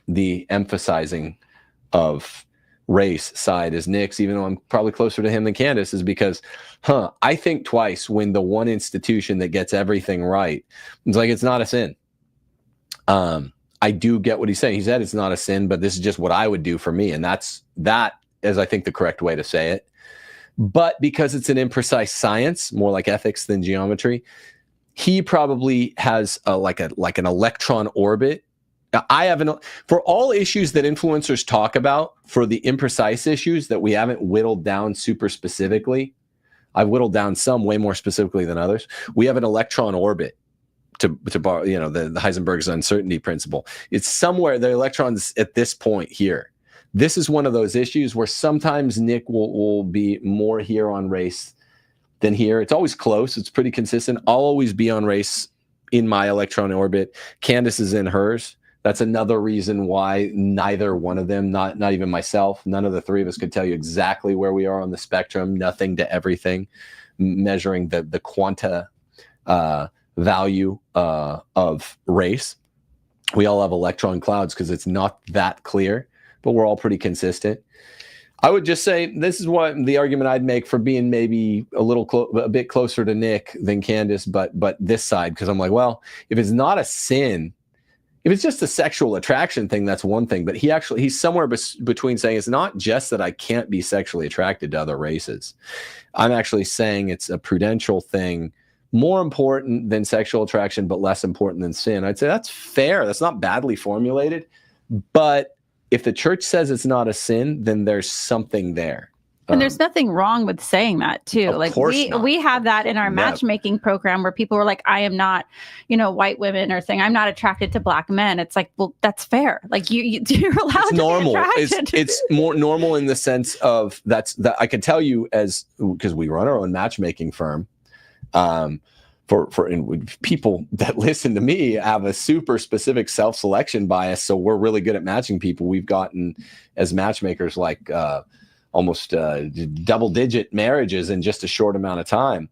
the emphasizing of race side as Nick's, even though I'm probably closer to him than Candace, is because, I think twice when the one institution that gets everything right, it's like, it's not a sin. I do get what he's saying. He said it's not a sin, but this is just what I would do for me. And that is, I think, the correct way to say it. But because it's an imprecise science, more like ethics than geometry, he probably has like an electron orbit. For all issues that influencers talk about, for the imprecise issues that we haven't whittled down super specifically, I've whittled down some way more specifically than others. We have an electron orbit to borrow, the Heisenberg's uncertainty principle. It's somewhere, the electron's at this point here. This is one of those issues where sometimes Nick will be more here on race than here. It's always close. It's pretty consistent. I'll always be on race in my electron orbit. Candace is in hers. That's another reason why neither one of them, not even myself, none of the three of us could tell you exactly where we are on the spectrum, nothing to everything, measuring the quanta value of race. We all have electron clouds because it's not that clear, but we're all pretty consistent. I would just say this is what the argument I'd make for being maybe a bit closer to Nick than Candace, but this side, because I'm like, well, if it's not a sin, if it's just a sexual attraction thing, that's one thing. But he's somewhere between saying it's not just that I can't be sexually attracted to other races. I'm actually saying it's a prudential thing, more important than sexual attraction, but less important than sin. I'd say that's fair. That's not badly formulated. But if the church says it's not a sin, then there's something there. And there's nothing wrong with saying that too. Of like course not. we have that in our matchmaking program where people were like, I am not, white women, or saying I'm not attracted to black men. It's like, well, that's fair. Like you're allowed it's to normal. be attracted. It's more normal in the sense of that I can tell you because we run our own matchmaking firm. For people that listen to me have a super specific self-selection bias. So we're really good at matching people. We've gotten as matchmakers like almost double-digit marriages in just a short amount of time.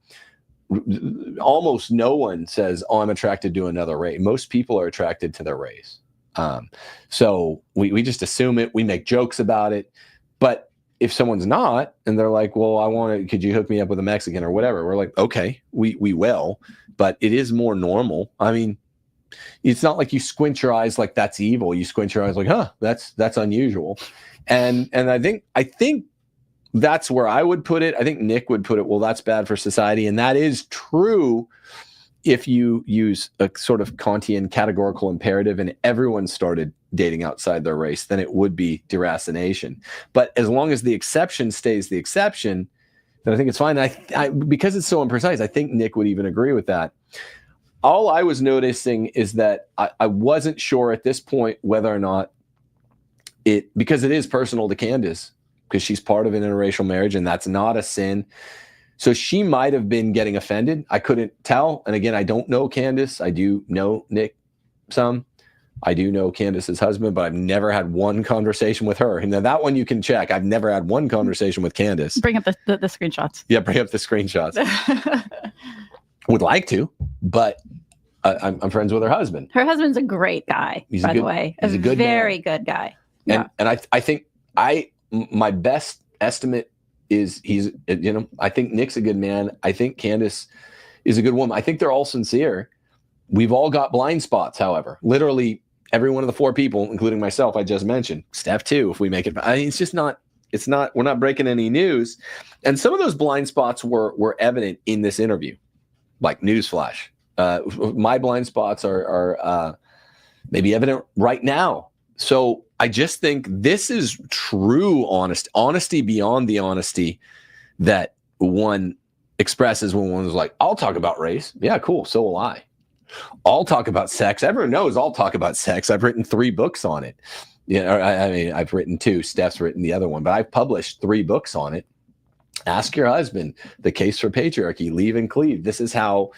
Almost no one says, oh, I'm attracted to another race. Most people are attracted to their race. So we just assume it. We make jokes about it. But if someone's not, and they're like, well, could you hook me up with a Mexican or whatever? We're like, okay, we will, but it is more normal. I mean, it's not like you squint your eyes like that's evil. You squint your eyes like, that's unusual. And I think that's where I would put it. I think Nick would put it, well, that's bad for society. And that is true if you use a sort of Kantian categorical imperative and everyone started dating outside their race, then it would be deracination. But as long as the exception stays the exception, then I think it's fine. I because it's so imprecise, I think Nick would even agree with that. All I was noticing is that I wasn't sure at this point whether or not because it is personal to Candace, because she's part of an interracial marriage and that's not a sin. So she might have been getting offended. I couldn't tell. And again, I don't know Candace. I do know Nick some. I do know Candace's husband, but I've never had one conversation with her. And now that one you can check. I've never had one conversation with Candace. Bring up the screenshots. Yeah, bring up the screenshots. Would like to, but I'm friends with her husband. Her husband's a great guy, by the way. He's a good very man. Good guy. And I think my best estimate is I think Nick's a good man. I think Candace is a good woman. I think they're all sincere. We've all got blind spots, however. Literally every one of the four people, including myself, I just mentioned. Steph too, if we make it. It's just not, we're not breaking any news. And some of those blind spots were evident in this interview, like newsflash. My blind spots are maybe evident right now. So I just think this is true honesty beyond the honesty that one expresses when one's like, I'll talk about race. Yeah, cool. So will I. I'll talk about sex. Everyone knows I'll talk about sex. I've written 3 books on it. Yeah, I mean, I've written 2. Steph's written the other one, but I've published 3 books on it. Ask your husband, The Case for Patriarchy, Leave and Cleave. This is how,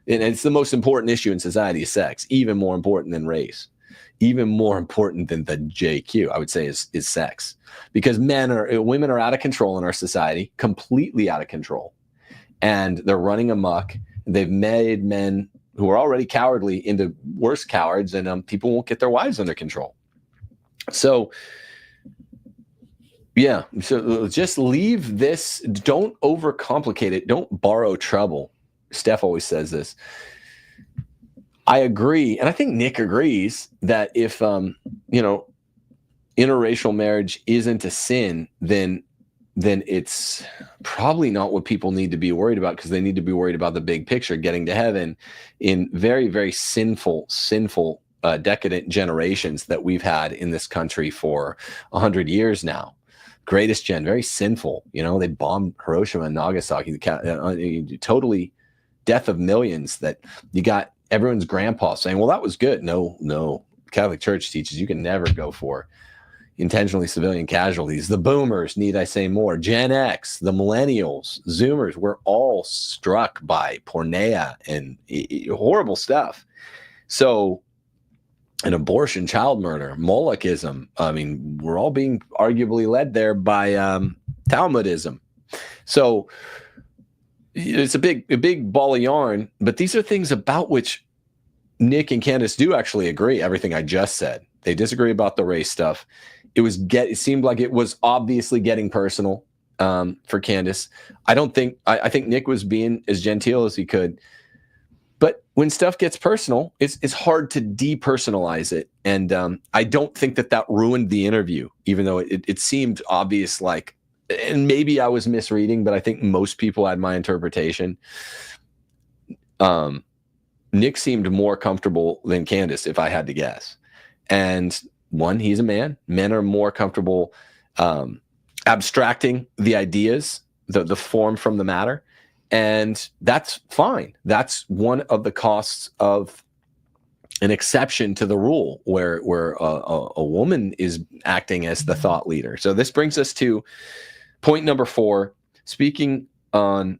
and it's the most important issue in society is sex, even more important than race, even more important than the JQ, I would say is sex. Because women are out of control in our society, completely out of control. And they're running amok. They've made men who are already cowardly into worse cowards, and people won't get their wives under control. So, yeah, so just leave this. Don't overcomplicate it. Don't borrow trouble. Steph always says this. I agree, and I think Nick agrees that if interracial marriage isn't a sin, then it's probably not what people need to be worried about, because they need to be worried about the big picture, getting to heaven in very, very sinful, decadent generations that we've had in this country for 100 years now. Greatest gen, very sinful. They bombed Hiroshima and Nagasaki, totally death of millions, that you got everyone's grandpa saying, well, that was good. No. Catholic Church teaches you can never go for intentionally civilian casualties. The boomers, need I say more? Gen X, the millennials, Zoomers, we're all struck by porneia and horrible stuff. So, an abortion, child murder, Molochism. I mean, we're all being arguably led there by Talmudism. So it's a big ball of yarn, but these are things about which Nick and Candace do actually agree. Everything I just said, they disagree about the race stuff. It seemed like it was obviously getting personal for Candace. I think Nick was being as genteel as he could. But when stuff gets personal, it's hard to depersonalize it. And I don't think that ruined the interview, even though it seemed obvious, like, and maybe I was misreading, but I think most people had my interpretation. Nick seemed more comfortable than Candace, if I had to guess. And one, he's a man. Men are more comfortable abstracting the ideas, the form from the matter. And that's fine. That's one of the costs of an exception to the rule, where a woman is acting as the thought leader. So this brings us to point number 4, speaking on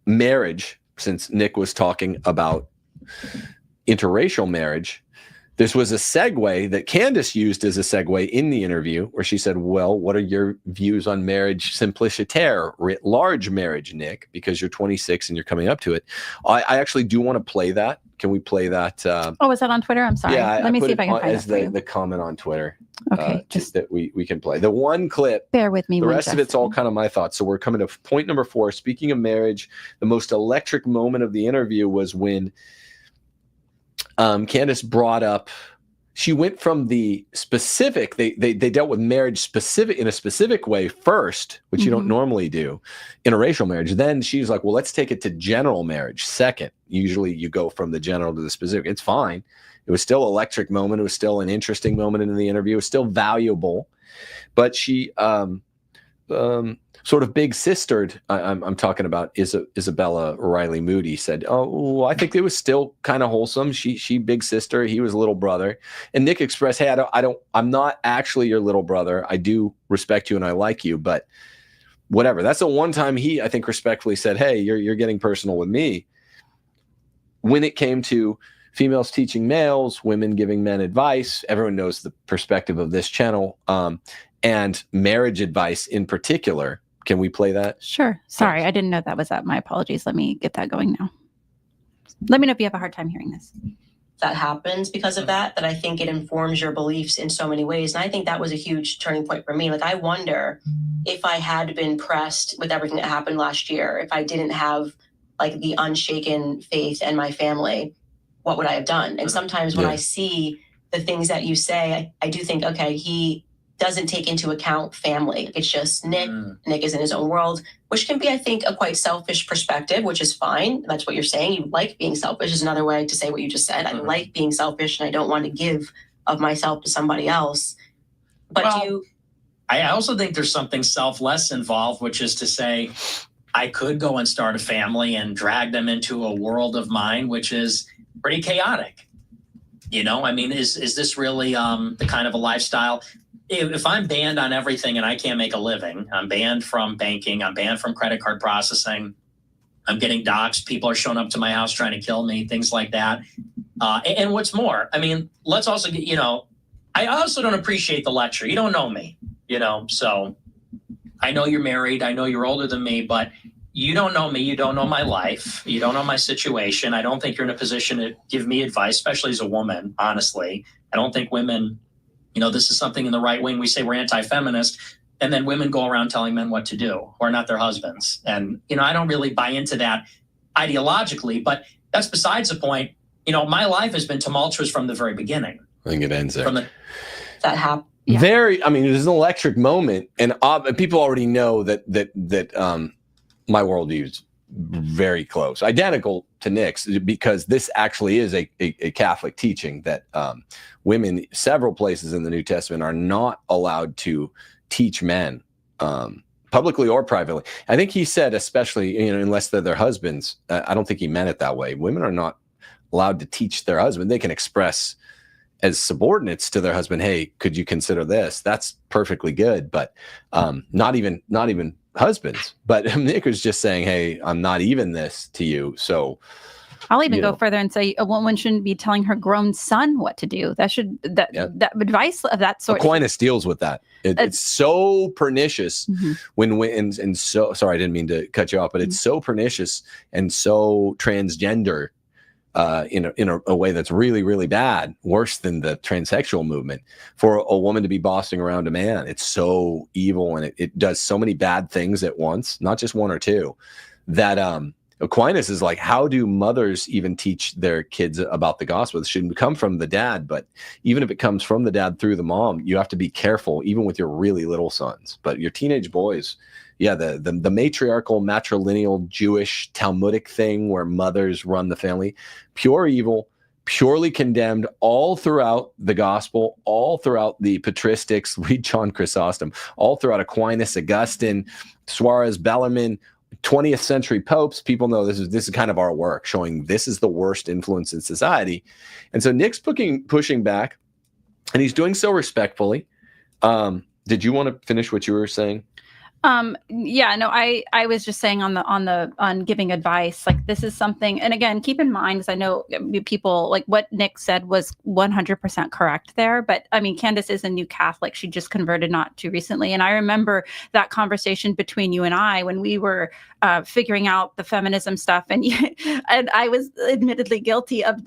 marriage, since Nick was talking about interracial marriage. This was a segue that Candace used as a segue in the interview, where she said, well, what are your views on marriage simpliciter, writ large marriage, Nick? Because you're 26 and you're coming up to it. I actually do want to play that. Can we play that? Was that on Twitter? I'm sorry. Yeah, Let me see if I can find it. As the comment on Twitter. Okay. Just that we can play. The one clip. Bear with me. The rest of it's all kind of my thoughts. So we're coming to point number 4. Speaking of marriage, the most electric moment of the interview was when Candace brought up, she went from the specific, they dealt with marriage in a specific way first, which you don't normally do, interracial marriage. Then she's like, well, let's take it to general marriage second. Usually you go from the general to the specific. It's fine. It was still an electric moment. It was still an interesting moment in the interview. It was still valuable. But she sort of big sistered, I'm talking about Isabella Riley Moody, said, oh, I think it was still kind of wholesome. She big sister, he was little brother. And Nick expressed, hey, I'm not actually your little brother. I do respect you and I like you, but whatever. That's the one time he, I think, respectfully said, hey, you're getting personal with me. When it came to females teaching males, women giving men advice, everyone knows the perspective of this channel, and marriage advice in particular. Can we play that? Sure. Sorry, I didn't know that was up. My apologies. Let me get that going now. Let me know if you have a hard time hearing this. That happens because of that I think it informs your beliefs in so many ways. And I think that was a huge turning point for me. Like, I wonder if I had been pressed with everything that happened last year, if I didn't have like the unshaken faith in my family, what would I have done? And sometimes when I see the things that you say, I do think, okay, he doesn't take into account family. It's just Nick. Nick is in his own world, which can be, I think, a quite selfish perspective, which is fine. That's what you're saying. You like being selfish is another way to say what you just said. I like being selfish and I don't want to give of myself to somebody else. But I also think there's something selfless involved, which is to say, I could go and start a family and drag them into a world of mine, which is pretty chaotic. You know, I mean, is this really the kind of a lifestyle? If I'm banned on everything and I can't make a living, I'm banned from banking, I'm banned from credit card processing, I'm getting doxxed, people are showing up to my house trying to kill me, things like that. And what's more, I mean, let's also get, you know, I also don't appreciate the lecture. You don't know me, you know, so I know you're married, I know you're older than me, but you don't know me, you don't know my life, you don't know my situation. I don't think you're in a position to give me advice, especially as a woman, honestly. I don't think women, you know, this is something in the right wing, we say we're anti-feminist, and then women go around telling men what to do, or not their husbands. And, you know, I don't really buy into that ideologically, but that's besides the point. You know, my life has been tumultuous from the very beginning. I think it ends there. That happened. Yeah. I mean, there's an electric moment, and people already know that my worldview is very close, identical to Nick's, because this actually is a Catholic teaching that women, several places in the New Testament, are not allowed to teach men publicly or privately. I think he said, especially, you know, unless they're their husbands. I don't think he meant it that way. Women are not allowed to teach their husband. They can express as subordinates to their husband, hey, could you consider this? That's perfectly good, but not even husbands. But Nick was just saying, hey, I'm not even this to you. So I'll even go further and say a woman shouldn't be telling her grown son what to do. That advice of that sort. Aquinas deals with that. It's so pernicious and so, sorry, I didn't mean to cut you off, but it's so pernicious and so transgender in a way that's really, really bad, worse than the transsexual movement, for a woman to be bossing around a man. It's so evil, and it does so many bad things at once, not just one or two, that Aquinas is like, how do mothers even teach their kids about the gospel? It shouldn't come from the dad, but even if it comes from the dad through the mom, you have to be careful, even with your really little sons. But your teenage boys, yeah, the matriarchal, matrilineal, Jewish, Talmudic thing where mothers run the family, pure evil, purely condemned all throughout the gospel, all throughout the patristics, read John Chrysostom, all throughout Aquinas, Augustine, Suarez, Bellarmine, 20th century popes. People know this is kind of our work, showing this is the worst influence in society. And so Nick's pushing back, and he's doing so respectfully. Did you want to finish what you were saying? Yeah, no, I was just saying on giving advice, like this is something, and again, keep in mind, because I know people, like what Nick said was 100% correct there, but I mean, Candace is a new Catholic. She just converted not too recently. And I remember that conversation between you and I when we were figuring out the feminism stuff, and I was admittedly guilty of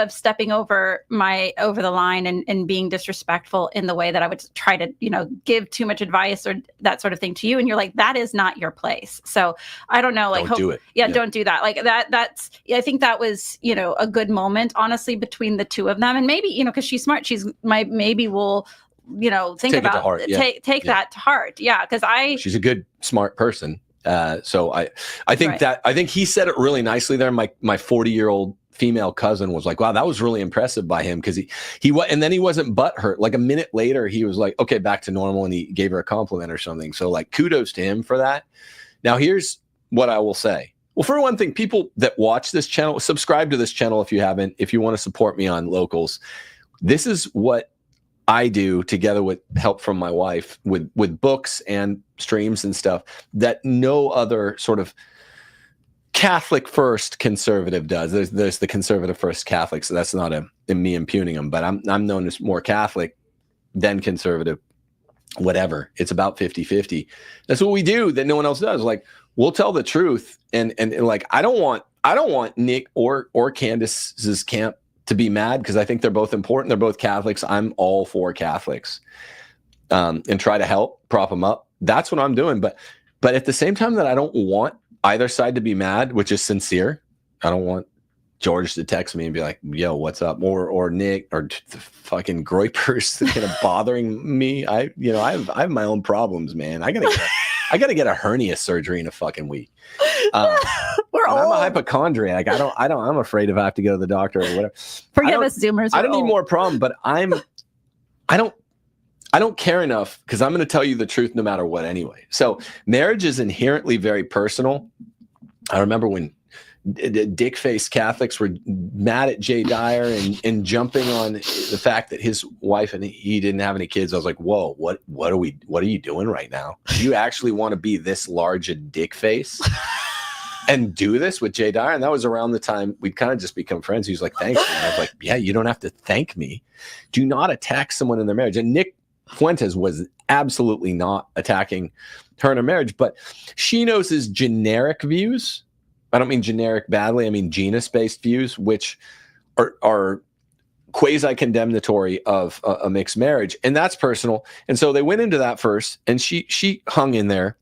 stepping over the line and being disrespectful in the way that I would try to, give too much advice or that sort of thing to you. And you're like, that is not your place. So I don't know, like, don't do it. Yeah, don't do that. Like I think that was, a good moment, honestly, between the two of them. And maybe, because she's smart, maybe we'll, think take about take that to heart. Yeah. Cause she's a good, smart person. So I think right. I think he said it really nicely there. My 40-year-old female cousin was like, wow, that was really impressive by him, because and then he wasn't butthurt. Like a minute later, he was like, okay, back to normal, and he gave her a compliment or something. So like, kudos to him for that. Now, here's what I will say. Well, for one thing, people that watch this channel, subscribe to this channel if you haven't, if you want to support me on Locals. This is what I do, together with help from my wife, with books and streams and stuff, that no other sort of Catholic first conservative does. There's the conservative first Catholic, so that's not me impugning them, but I'm known as more Catholic than conservative, whatever. It's about 50-50. That's what we do that no one else does. Like, we'll tell the truth, and like, I don't want Nick or Candace's camp to be mad, because I think they're both important. They're both Catholics. I'm all for Catholics, and try to help prop them up. That's what I'm doing. But at the same time, that I don't want either side to be mad, which is sincere. I don't want George to text me and be like, yo, what's up? Or Nick or the fucking Groypers kind of bothering me. I have my own problems, man. I gotta get a hernia surgery in a fucking week. We're old. I'm a hypochondriac. I'm afraid if I have to go to the doctor or whatever. Forgive us, Zoomers. I don't need more problem, but I don't care enough because I'm going to tell you the truth no matter what anyway. So marriage is inherently very personal. I remember when dick-faced Catholics were mad at Jay Dyer and jumping on the fact that his wife and he didn't have any kids. I was like, whoa, what are you doing right now? Do you actually want to be this large a dick face and do this with Jay Dyer? And that was around the time we'd kind of just become friends. He was like, thanks. And I was like, yeah, you don't have to thank me. Do not attack someone in their marriage. And Nick Fuentes was absolutely not attacking her in her marriage, but she knows his generic views. I don't mean generic badly. I mean genus-based views, which are quasi-condemnatory of a mixed marriage, and that's personal. And so they went into that first, and she hung in there.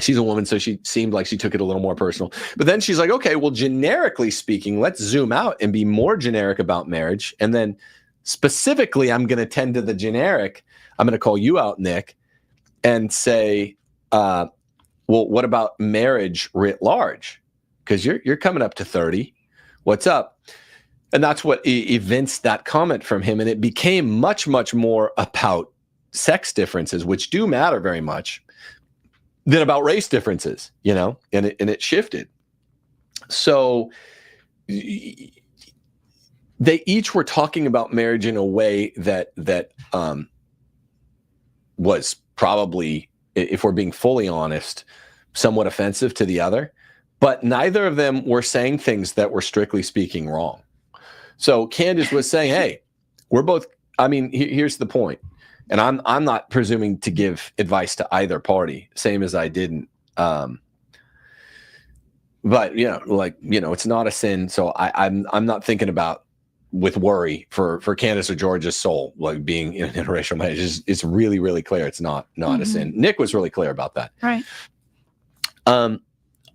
She's a woman, so she seemed like she took it a little more personal. But then she's like, okay, well, generically speaking, let's zoom out and be more generic about marriage. And then specifically, I'm going to tend to the generic. I'm going to call you out, Nick, and say, well, what about marriage writ large? Because you're coming up to 30. What's up? And that's what evinced that comment from him. And it became much, much more about sex differences, which do matter very much, than about race differences, and it shifted. So they each were talking about marriage in a way that was probably, if we're being fully honest, somewhat offensive to the other. But neither of them were saying things that were strictly speaking wrong. So Candace was saying, hey, we're both, here's the point. And I'm not presuming to give advice to either party, same as I didn't. But it's not a sin. So I'm not thinking about with worry for Candace or George's soul, like being in an interracial marriage. It's really, really clear. It's not a sin. Nick was really clear about that. Right.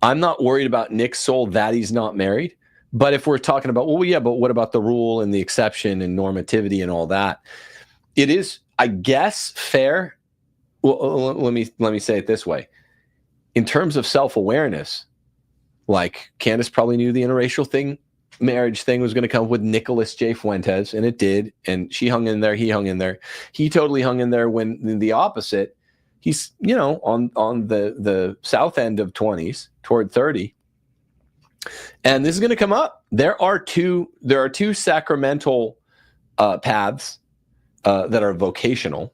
I'm not worried about Nick's soul that he's not married. But if we're talking about, well, yeah, but what about the rule and the exception and normativity and all that? It is, I guess, fair. Well, let me say it this way. In terms of self-awareness, like Candace probably knew the interracial marriage thing was going to come with Nicholas J. Fuentes, and it did. And she hung in there. He hung in there. He totally hung in there when the opposite. He's, on the south end of 20s toward 30. And this is going to come up. There are two sacramental paths that are vocational.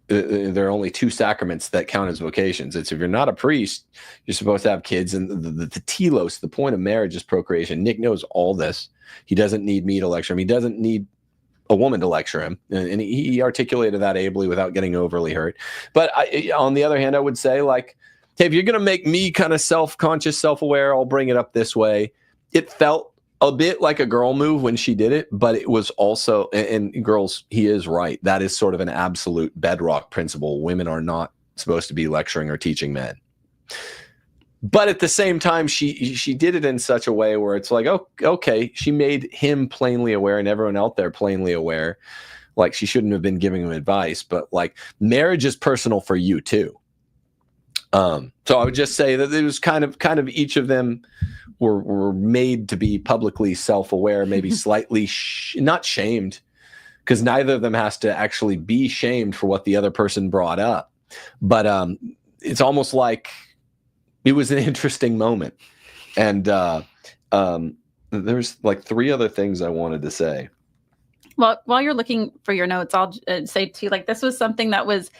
There are only two sacraments that count as vocations. It's if you're not a priest, you're supposed to have kids. And the telos, the point of marriage is procreation. Nick knows all this. He doesn't need me to lecture him. He doesn't need a woman to lecture him. And he articulated that ably without getting overly hurt. But on the other hand, I would say, like, hey, if you're going to make me kind of self-conscious, self-aware, I'll bring it up this way. It felt a bit like a girl move when she did it, but it was also, and girls, he is right. That is sort of an absolute bedrock principle. Women are not supposed to be lecturing or teaching men. But at the same time, she did it in such a way where it's like, oh, okay, she made him plainly aware and everyone out there plainly aware. Like, she shouldn't have been giving him advice, but like, marriage is personal for you too. So I would just say that it was kind of each of them were made to be publicly self-aware, maybe slightly not shamed, because neither of them has to actually be shamed for what the other person brought up. But it's almost like it was an interesting moment. And there's like three other things I wanted to say. Well, while you're looking for your notes, I'll say too, like, this was something that was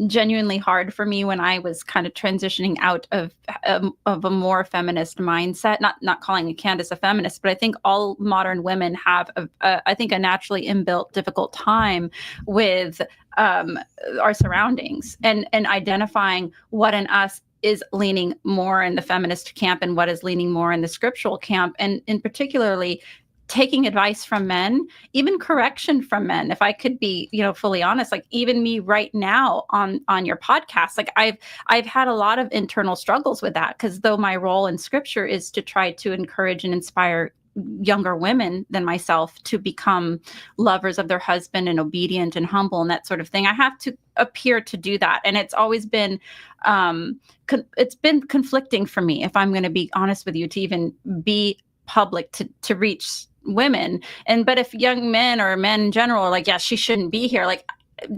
genuinely hard for me when I was kind of transitioning out of a more feminist mindset. Not calling Candace a feminist, but I think all modern women have, I think, a naturally inbuilt difficult time with our surroundings and identifying what in us is leaning more in the feminist camp and what is leaning more in the scriptural camp, and in particularly taking advice from men, even correction from men. If I could be, fully honest, like even me right now on your podcast, like I've had a lot of internal struggles with that, because though my role in scripture is to try to encourage and inspire younger women than myself to become lovers of their husband and obedient and humble and that sort of thing. I have to appear to do that. And it's always been, it's been conflicting for me, if I'm going to be honest with you, to even be public to reach women. But if young men or men in general are like, yeah, she shouldn't be here, like,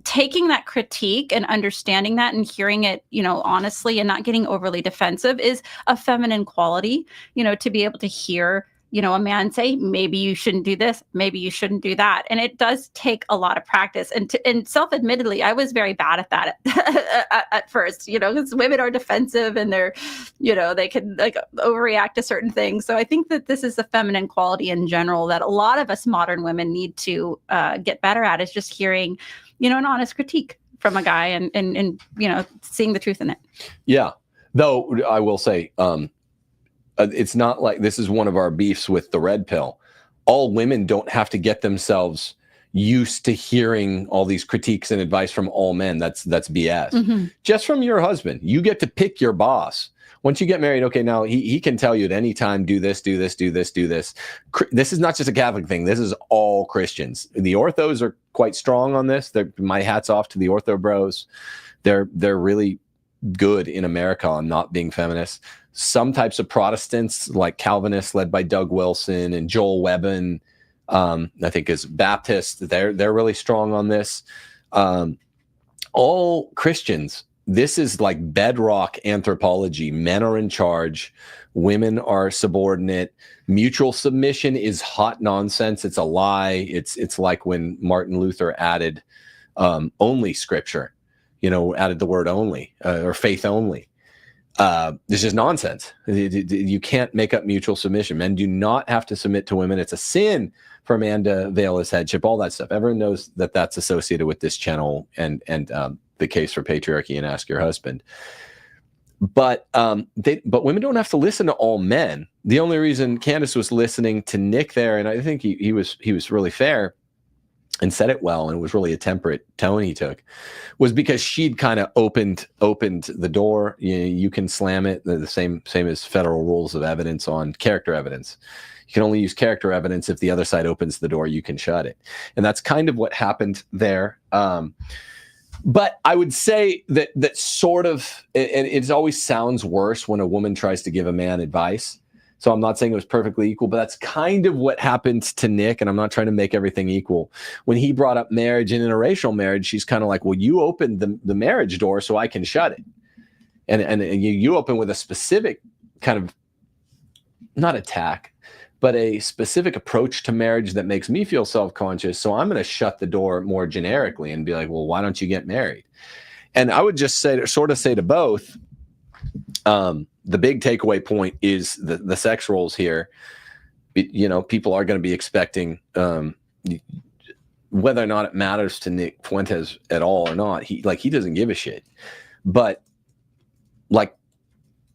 taking that critique and understanding that and hearing it, honestly, and not getting overly defensive is a feminine quality, to be able to hear, a man say, maybe you shouldn't do this, maybe you shouldn't do that. And it does take a lot of practice. And self-admittedly, I was very bad at that at first, because women are defensive and they're, they can like overreact to certain things. So I think that this is a feminine quality in general that a lot of us modern women need to get better at, is just hearing, an honest critique from a guy and seeing the truth in it. Yeah. Though I will say, it's not like this is one of our beefs with the red pill. All women don't have to get themselves used to hearing all these critiques and advice from all men. That's BS. Mm-hmm. Just from your husband. You get to pick your boss. Once you get married, okay, now he can tell you at any time, do this, do this, do this, do this. This is not just a Catholic thing. This is all Christians. The orthos are quite strong on this. My hat's off to the ortho bros. They're really good in America on not being feminist. Some types of Protestants, like Calvinists, led by Doug Wilson and Joel Webben, I think is Baptist. They're really strong on this. All Christians, this is like bedrock anthropology. Men are in charge. Women are subordinate. Mutual submission is hot nonsense. It's a lie. It's like when Martin Luther added only scripture, added the word only or faith only. This is nonsense. You can't make up mutual submission. Men do not have to submit to women. It's a sin for a man to veil his headship, all that stuff. Everyone knows that that's associated with this channel and the case for patriarchy and Ask Your Husband. But women don't have to listen to all men. The only reason Candace was listening to Nick there, and I think he was really fair and said it well, and it was really a temperate tone he took, was because she'd kind of opened the door. You can slam it, the same as federal rules of evidence on character evidence. You can only use character evidence if the other side opens the door. You can shut it, and that's kind of what happened there. But I would say that sort of, and it always sounds worse when a woman tries to give a man advice. So I'm not saying it was perfectly equal, but that's kind of what happened to Nick. And I'm not trying to make everything equal. When he brought up marriage and interracial marriage, she's kind of like, well, you opened the marriage door so I can shut it. And you open with a specific kind of, not attack, but a specific approach to marriage that makes me feel self-conscious. So I'm going to shut the door more generically and be like, well, why don't you get married? And I would just say to both, the big takeaway point is the sex roles here. People are going to be expecting, whether or not it matters to Nick Fuentes at all or not. He doesn't give a shit. But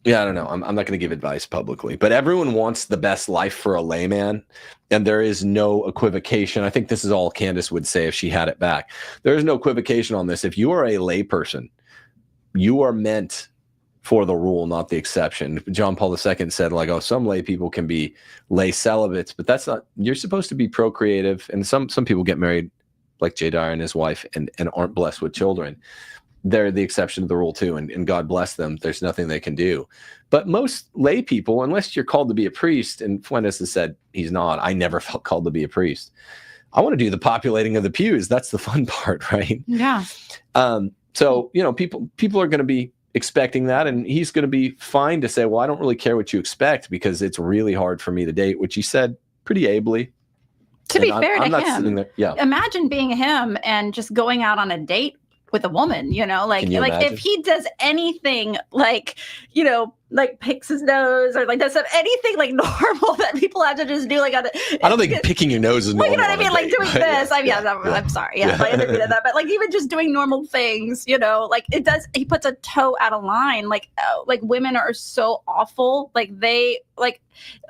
I don't know. I'm not going to give advice publicly, but everyone wants the best life for a layman, and there is no equivocation. I think this is all Candace would say if she had it back. There is no equivocation on this. If you are a layperson, you are meant for the rule, not the exception. John Paul II said, some lay people can be lay celibates, but that's not. You're supposed to be procreative, and some people get married, like Jay Dyer and his wife, and aren't blessed with children. They're the exception to the rule too, and God bless them. There's nothing they can do. But most lay people, unless you're called to be a priest, and Fuentes has said he's not. I never felt called to be a priest. I want to do the populating of the pews. That's the fun part, right? Yeah. So people are going to be expecting that, and he's going to be fine to say, well, I don't really care what you expect because it's really hard for me to date, which he said pretty ably. To be fair I'm to not him, sitting there, yeah. Imagine being him and just going out on a date with a woman, if he does anything like picks his nose or does anything normal that people have to just do I don't think picking your nose is normal. You know what I mean? Doing this. I'm sorry. Yeah. I didn't mean that. But even just doing normal things, it does, he puts a toe out of line. Women are so awful.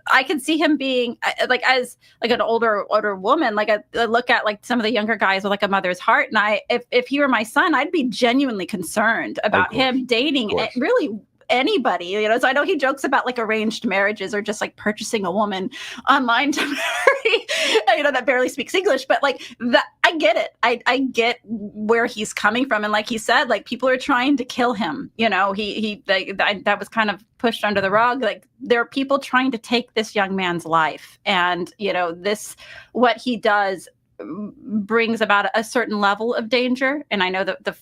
I can see him being as an older woman. I look at some of the younger guys with a mother's heart, and if he were my son, I'd be genuinely concerned about him dating really anybody, so I know he jokes about like arranged marriages or just like purchasing a woman online to marry, that barely speaks English, but like that, I get it. I get where he's coming from. And like he said, like people are trying to kill him, that was kind of pushed under the rug. Like there are people trying to take this young man's life, and what he does brings about a certain level of danger. And I know that the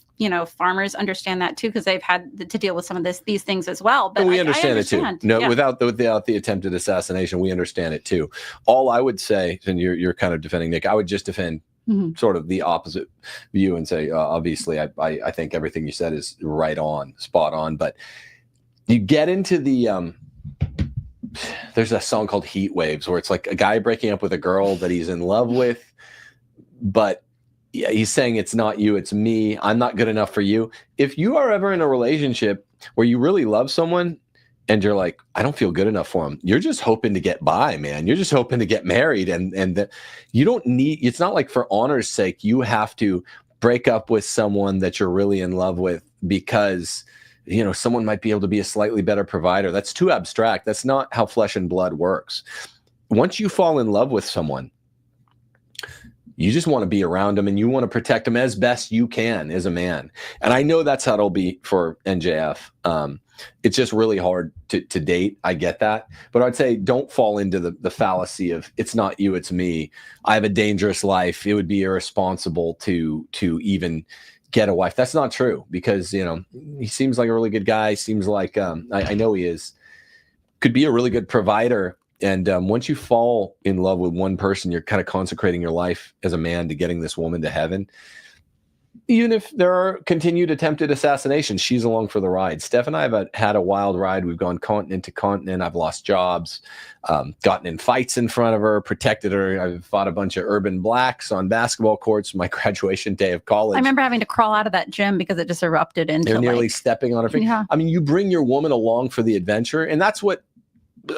farmers understand that too, because they've had to deal with some of these things as well. But we understand it too. No, yeah. without the attempted assassination, we understand it too. All I would say, and you're kind of defending Nick, I would just defend sort of the opposite view and say, obviously, I think everything you said is right on, spot on. But you get into the there's a song called Heat Waves where it's like a guy breaking up with a girl that he's in love with, but he's saying it's not you, it's me. I'm not good enough for you. If you are ever in a relationship where you really love someone and you're like, I don't feel good enough for him, you're just hoping to get by, man. You're just hoping to get married. And you don't need, it's not like for honor's sake, you have to break up with someone that you're really in love with because someone might be able to be a slightly better provider. That's too abstract. That's not how flesh and blood works. Once you fall in love with someone, you just want to be around them and you want to protect them as best you can as a man. And I know that's how it'll be for NJF. It's just really hard to date. I get that. But I'd say don't fall into the fallacy of it's not you, it's me. I have a dangerous life. It would be irresponsible to even get a wife. That's not true, because he seems like a really good guy. Seems like I know he is. Could be a really good provider. And once you fall in love with one person, you're kind of consecrating your life as a man to getting this woman to heaven. Even if there are continued attempted assassinations, she's along for the ride. Steph and I have had a wild ride. We've gone continent to continent. I've lost jobs, gotten in fights in front of her, protected her. I've fought a bunch of urban blacks on basketball courts my graduation day of college. I remember having to crawl out of that gym because it just erupted into They're nearly stepping on her feet. Yeah. I mean, you bring your woman along for the adventure. And that's what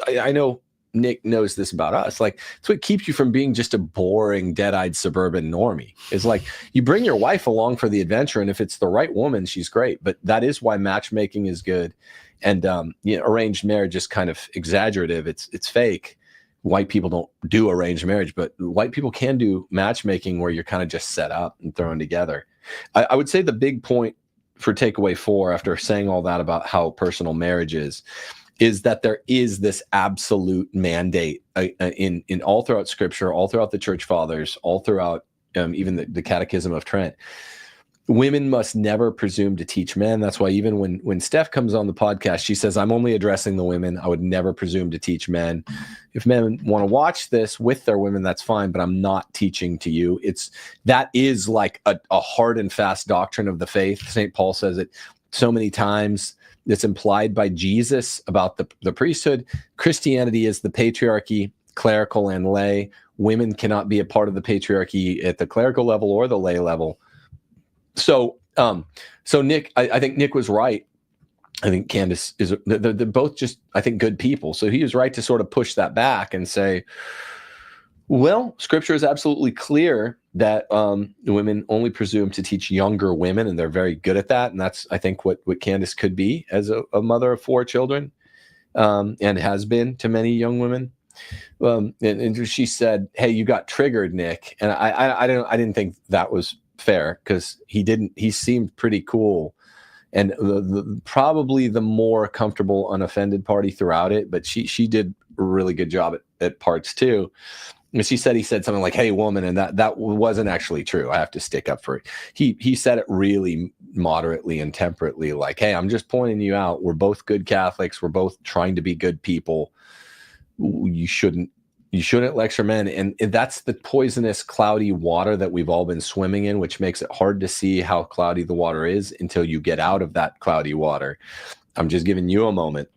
I know. Nick knows this about us. Like, it's what keeps you from being just a boring, dead-eyed suburban normie. It's like you bring your wife along for the adventure, and if it's the right woman, she's great. But that is why matchmaking is good, and arranged marriage is kind of exaggerative. It's fake. White people don't do arranged marriage, but white people can do matchmaking where you're kind of just set up and thrown together. I would say the big point for takeaway 4, after saying all that about how personal marriage is that there is this absolute mandate in all throughout Scripture, all throughout the Church Fathers, all throughout even the Catechism of Trent. Women must never presume to teach men. That's why even when Steph comes on the podcast, she says, I'm only addressing the women. I would never presume to teach men. If men want to watch this with their women, that's fine, but I'm not teaching to you. That is like a hard and fast doctrine of the faith. St. Paul says it so many times. It's implied by Jesus about the priesthood. Christianity is the patriarchy, clerical and lay. Women cannot be a part of the patriarchy at the clerical level or the lay level. So Nick, I think Nick was right. I think Candace they're both just, I think, good people. So he was right to sort of push that back and say, well, Scripture is absolutely clear that women only presume to teach younger women, and they're very good at that. And that's, I think, what Candace could be as a mother of 4 children, and has been to many young women. And she said, "Hey, you got triggered, Nick," and I didn't think that was fair, because he seemed pretty cool, and probably the more comfortable, unoffended party throughout it. But she did a really good job at parts too. And he said something like, "Hey, woman," and that wasn't actually true. I have to stick up for it. He said it really moderately and temperately, like, "Hey, I'm just pointing you out. We're both good Catholics. We're both trying to be good people. You shouldn't lecture men." And that's the poisonous, cloudy water that we've all been swimming in, which makes it hard to see how cloudy the water is until you get out of that cloudy water. I'm just giving you a moment.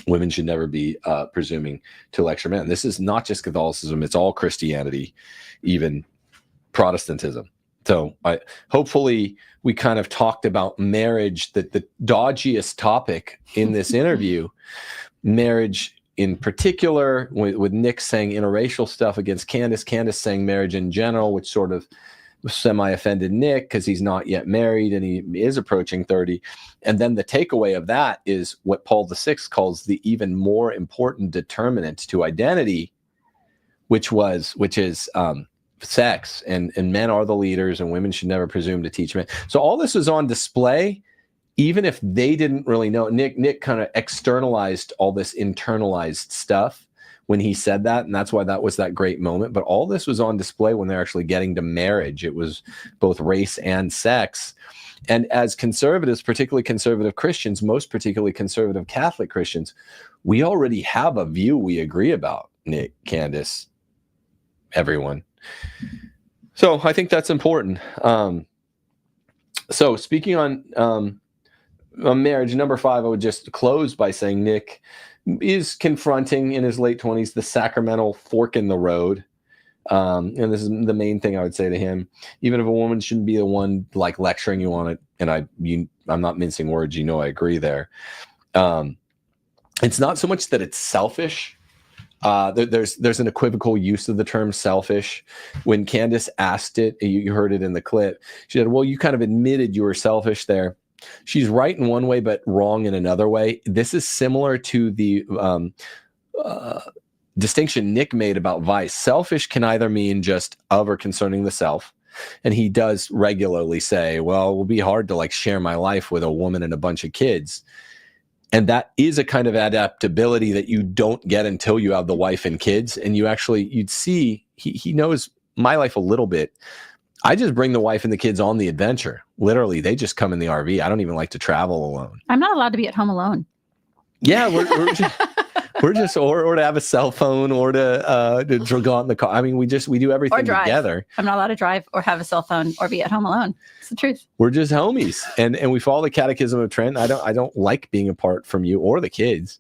Women should never be presuming to lecture men. This is not just Catholicism. It's all Christianity, even Protestantism. So hopefully we kind of talked about marriage, the dodgiest topic in this interview, marriage in particular, with Nick saying interracial stuff against Candace saying marriage in general, which sort of semi-offended Nick because he's not yet married and he is approaching 30. And then the takeaway of that is what Paul VI calls the even more important determinant to identity, which is sex, and men are the leaders and women should never presume to teach men. So all this was on display, even if they didn't really know. Nick kind of externalized all this internalized stuff when he said that, and that's why that was that great moment. But all this was on display when they're actually getting to marriage. It was both race and sex. And as conservatives, particularly conservative Christians, most particularly conservative Catholic Christians, we already have a view we agree about, Nick, Candace, everyone. So I think that's important. So speaking on marriage, number 5, I would just close by saying Nick is confronting in his late 20s the sacramental fork in the road. And this is the main thing I would say to him. Even if a woman shouldn't be the one like lecturing you on it, and I'm not mincing words, you know I agree there. It's not so much that it's selfish. There's an equivocal use of the term selfish. When Candace asked it, you heard it in the clip, she said, well, you kind of admitted you were selfish there. She's right in one way, but wrong in another way. This is similar to the distinction Nick made about vice. Selfish can either mean just of or concerning the self. And he does regularly say, well, it will be hard to like share my life with a woman and a bunch of kids. And that is a kind of adaptability that you don't get until you have the wife and kids. And you'd see, he knows my life a little bit. I just bring the wife and the kids on the adventure. Literally, they just come in the RV. I don't even like to travel alone. I'm not allowed to be at home alone. Yeah, we're just or to have a cell phone or to go out in the car. I mean, we do everything together. I'm not allowed to drive or have a cell phone or be at home alone. It's the truth. We're just homies, and we follow the Catechism of Trent. I don't like being apart from you or the kids.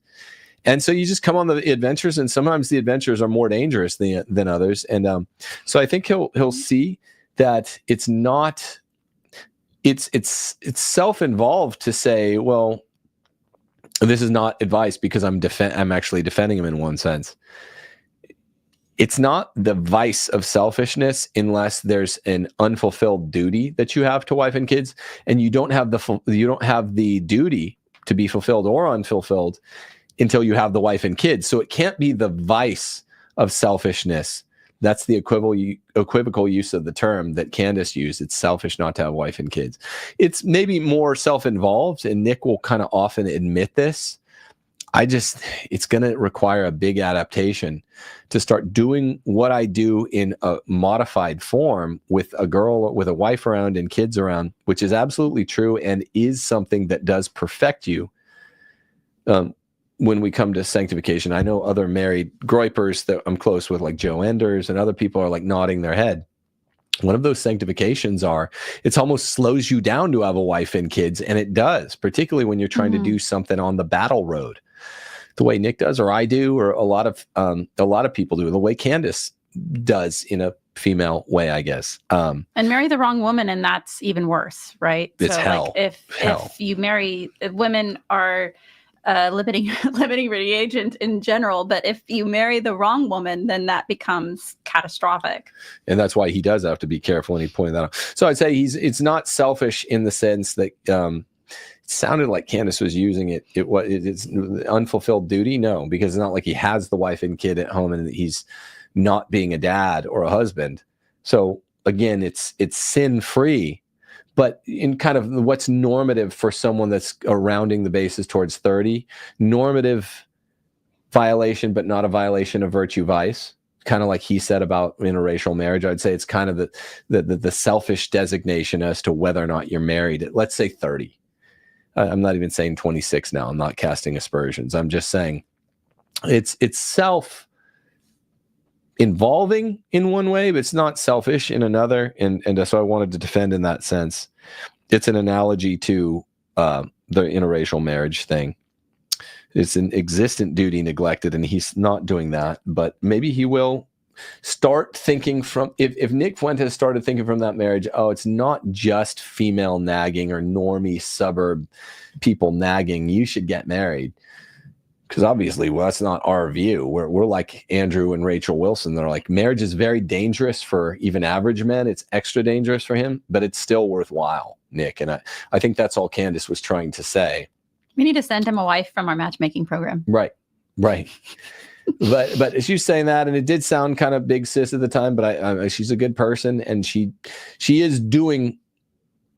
And so you just come on the adventures, and sometimes the adventures are more dangerous than others. And so I think he'll see that it's self-involved to say, well, this is not advice because I'm actually defending him in one sense. It's not the vice of selfishness unless there's an unfulfilled duty that you have to wife and kids, and you don't have the duty to be fulfilled or unfulfilled until you have the wife and kids. So it can't be the vice of selfishness. That's the equivocal use of the term that Candace used. It's selfish not to have a wife and kids. It's maybe more self-involved, and Nick will kind of often admit this. It's going to require a big adaptation to start doing what I do in a modified form with a girl, with a wife around and kids around, which is absolutely true and is something that does perfect you. When we come to sanctification, I know other married groypers that I'm close with, like Joe Enders, and other people are like nodding their head. One of those sanctifications it's almost slows you down to have a wife and kids. And it does, particularly when you're trying to do something on the battle road, the way Nick does, or I do, or a lot of people do, the way Candace does in a female way, I guess. And marry the wrong woman, and that's even worse, right? It's so hell. Like if you marry, women are limiting agent in general, but if you marry the wrong woman, then that becomes catastrophic. And that's why he does have to be careful, and he pointed that out. So I'd say it's not selfish in the sense that it sounded like Candace was using it's unfulfilled duty. No, because it's not like he has the wife and kid at home and he's not being a dad or a husband. So again, it's sin free. But in kind of what's normative for someone that's rounding the bases towards 30, normative violation, but not a violation of virtue vice, kind of like he said about interracial marriage. I'd say it's kind of the selfish designation as to whether or not you're married at, let's say, 30. I'm not even saying 26 now. I'm not casting aspersions. I'm just saying it's involving in one way, but it's not selfish in another. And so I wanted to defend in that sense. It's an analogy to the interracial marriage thing. It's an existent duty neglected, and he's not doing that. But maybe he will start thinking from, if Nick Fuentes started thinking from that marriage, it's not just female nagging or normie suburb people nagging, you should get married. because obviously, well, that's not our view. We're like Andrew and Rachel Wilson. They're like, marriage is very dangerous for even average men. It's extra dangerous for him, but it's still worthwhile, Nick. And I think that's all Candace was trying to say. We need to send him a wife from our matchmaking program. Right. But she's saying that, and it did sound kind of big sis at the time, but she's a good person, and she is doing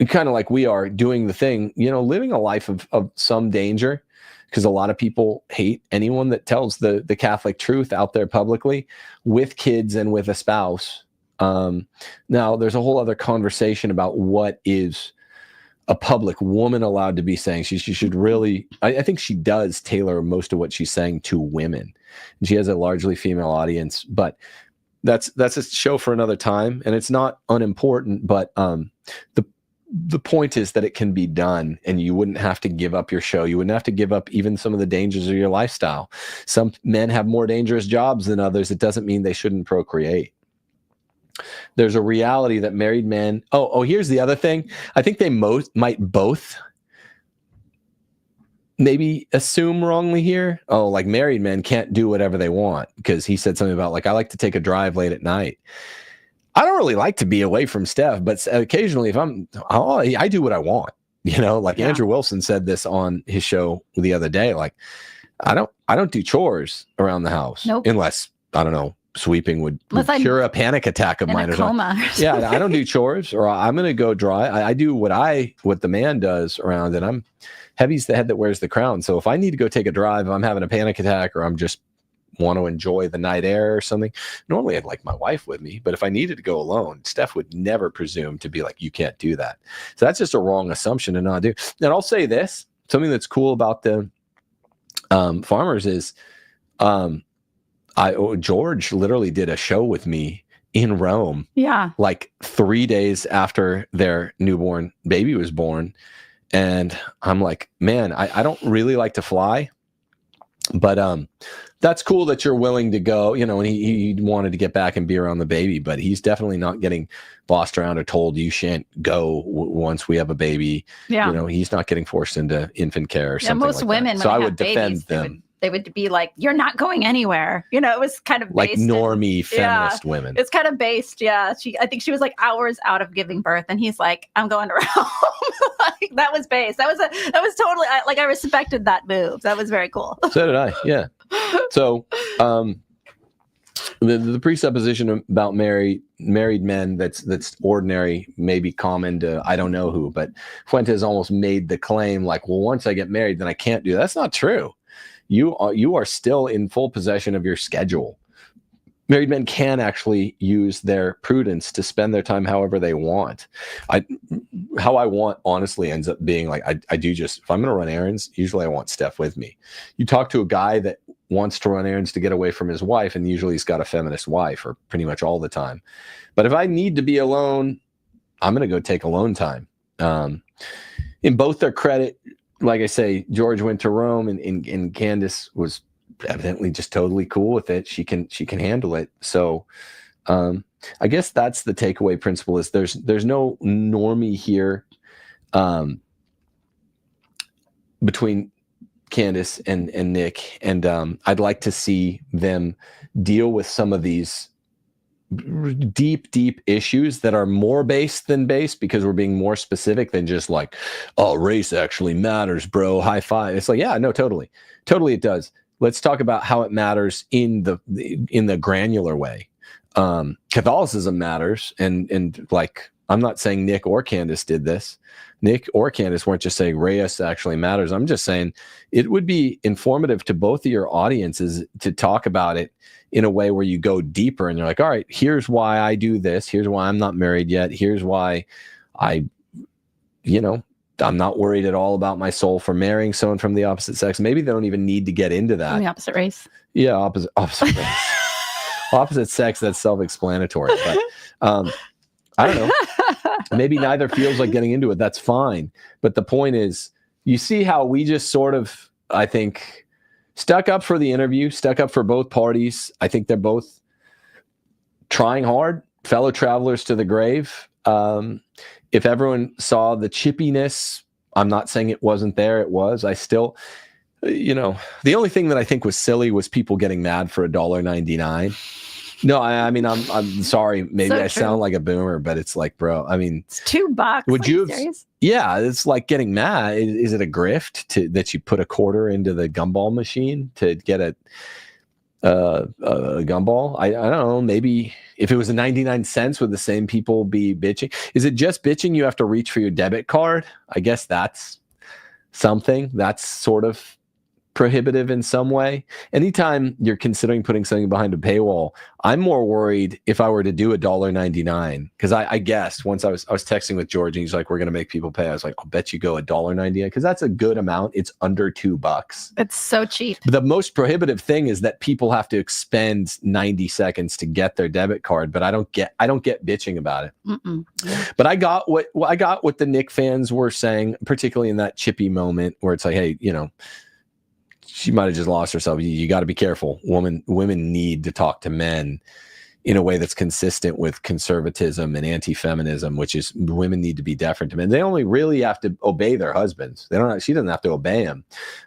kind of like we are doing the thing, living a life of some danger, because a lot of people hate anyone that tells the Catholic truth out there publicly with kids and with a spouse. Now, there's a whole other conversation about what is a public woman allowed to be saying. She should really, I think she does tailor most of what she's saying to women. And she has a largely female audience, but that's a show for another time, and it's not unimportant, but the point is that it can be done, and you wouldn't have to give up your show. You wouldn't have to give up even some of the dangers of your lifestyle. Some men have more dangerous jobs than others. It doesn't mean they shouldn't procreate. There's a reality that married men. Oh, here's the other thing. I think they might both maybe assume wrongly here. Oh, like married men can't do whatever they want, because he said something about, like, I like to take a drive late at night. I don't really like to be away from Steph, but occasionally if I do what I want, Andrew Wilson said this on his show the other day. Like, I don't do chores around the house. Nope. Unless, I don't know, sweeping would cure a panic attack of mine or something. Yeah, I don't do chores, or I'm going to go dry. I do what the man does around, and heavy's the head that wears the crown. So if I need to go take a drive, I'm having a panic attack, or I'm just want to enjoy the night air or something, normally I'd like my wife with me, but if I needed to go alone, Steph would never presume to be like, you can't do that. So that's just a wrong assumption to not do. And I'll say this, something that's cool about the farmers is George literally did a show with me in Rome. Yeah. Like 3 days after their newborn baby was born. And I'm like, man, I don't really like to fly, but that's cool that you're willing to go, and he wanted to get back and be around the baby, but he's definitely not getting bossed around or told you shan't go once we have a baby. Yeah. He's not getting forced into infant care or something. Most like women, that. So I would defend them. They would be like, you're not going anywhere. It was kind of like normie feminist women. It's kind of based. Yeah. I think she was like hours out of giving birth, and he's like, I'm going around. Like, that was based. That was totally, I respected that move. That was very cool. So did I. Yeah. So, the presupposition about married men that's ordinary, maybe common to I don't know who, but Fuentes almost made the claim like, well, once I get married, then I can't do that. That's not true. You are still in full possession of your schedule. Married men can actually use their prudence to spend their time however they want. How I want honestly ends up being like, I do just, if I'm going to run errands, usually I want Steph with me. You talk to a guy that wants to run errands to get away from his wife, and usually he's got a feminist wife, or pretty much all the time. But if I need to be alone, I'm going to go take alone time. In both their credit, like I say, George went to Rome, and Candace was evidently just totally cool with it. She can handle it. So I guess that's the takeaway principle, is there's no normie here between Candace and Nick, and I'd like to see them deal with some of these deep issues that are more based than base, because we're being more specific than just like, oh, race actually matters, bro, high five. It's like, yeah, no, totally it does. Let's talk about how it matters in the granular way. Catholicism matters, and like, I'm not saying Nick or Candace did this. Nick or Candace weren't just saying race actually matters. I'm just saying it would be informative to both of your audiences to talk about it in a way where you go deeper, and you're like, all right, here's why I do this. Here's why I'm not married yet. Here's why I'm not worried at all about my soul for marrying someone from the opposite sex. Maybe they don't even need to get into that. From the opposite race. Yeah, opposite race. Opposite sex, that's self-explanatory. But I don't know. Maybe neither feels like getting into it. That's fine. But the point is, you see how we just sort of, I think, stuck up for the interview, stuck up for both parties. I think they're both trying hard, fellow travelers to the grave. If everyone saw the chippiness, I'm not saying it wasn't there. It was. you know, the only thing that I think was silly was people getting mad for $1.99. No, I mean, I'm sorry. Maybe So I true. sound like a boomer, but it's like, bro, I mean, It's $2. would you have, serious? yeah, it's like getting mad. Is it a grift that you put a quarter into the gumball machine to get a gumball? I don't know. Maybe if it was a 99 cents, would the same people be bitching? Is it just bitching? You have to reach for your debit card. I guess that's something that's sort of prohibitive in some way. Anytime you're considering putting something behind a paywall, I'm more worried if I were to do $1.99, because I guessed once I was texting with George and he's like, we're going to make people pay. I was like, I'll bet you go $1.99, because that's a good amount. It's under $2. It's so cheap. The most prohibitive thing is that people have to expend 90 seconds to get their debit card, but I don't get bitching about it. Mm-mm. But I got what the Nick fans were saying, particularly in that chippy moment where it's like, hey, you know, she might have just lost herself. You got to be careful. Women need to talk to men in a way that's consistent with conservatism and anti-feminism, which is women need to be deferent to men. They only really have to obey their husbands. She doesn't have to obey them,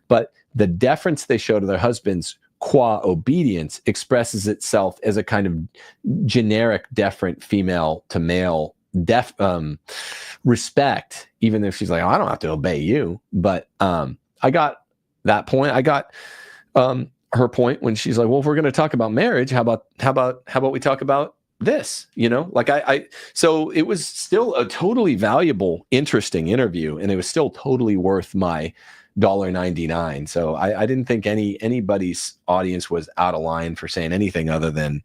but the deference they show to their husbands qua obedience expresses itself as a kind of generic deferent female to male respect, even if she's like, oh, I don't have to obey you. But I got that point. I got her point when she's like, well, if we're going to talk about marriage, how about we talk about this, you know? Like so it was still a totally valuable, interesting interview, and it was still totally worth my $1.99. So I didn't think anybody's audience was out of line for saying anything other than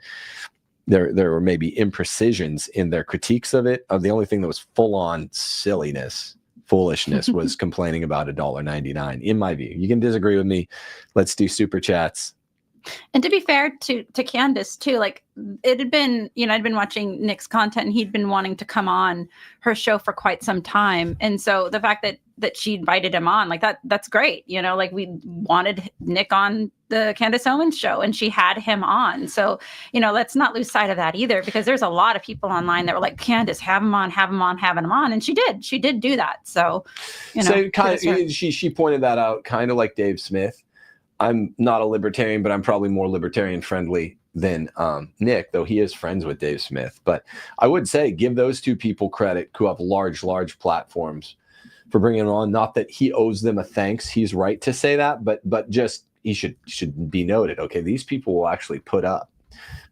there were maybe imprecisions in their critiques of it. The only thing that was full on foolishness was complaining about $1.99, in my view. You can disagree with me. Let's do super chats. And to be fair to Candace too, like it had been, you know, I'd been watching Nick's content and he'd been wanting to come on her show for quite some time. And so the fact that she invited him on, like that's great. You know, like we wanted Nick on the Candace Owens show and she had him on. So, you know, let's not lose sight of that either, because there's a lot of people online that were like, Candace, have him on. And she did do that. So, you know, so kind of, she pointed that out, kind of like Dave Smith. I'm not a libertarian, but I'm probably more libertarian friendly than Nick, though he is friends with Dave Smith. But I would say give those two people credit who have large platforms for bringing him on. Not that he owes them a thanks. He's right to say that, but just he should be noted. Okay, these people will actually put up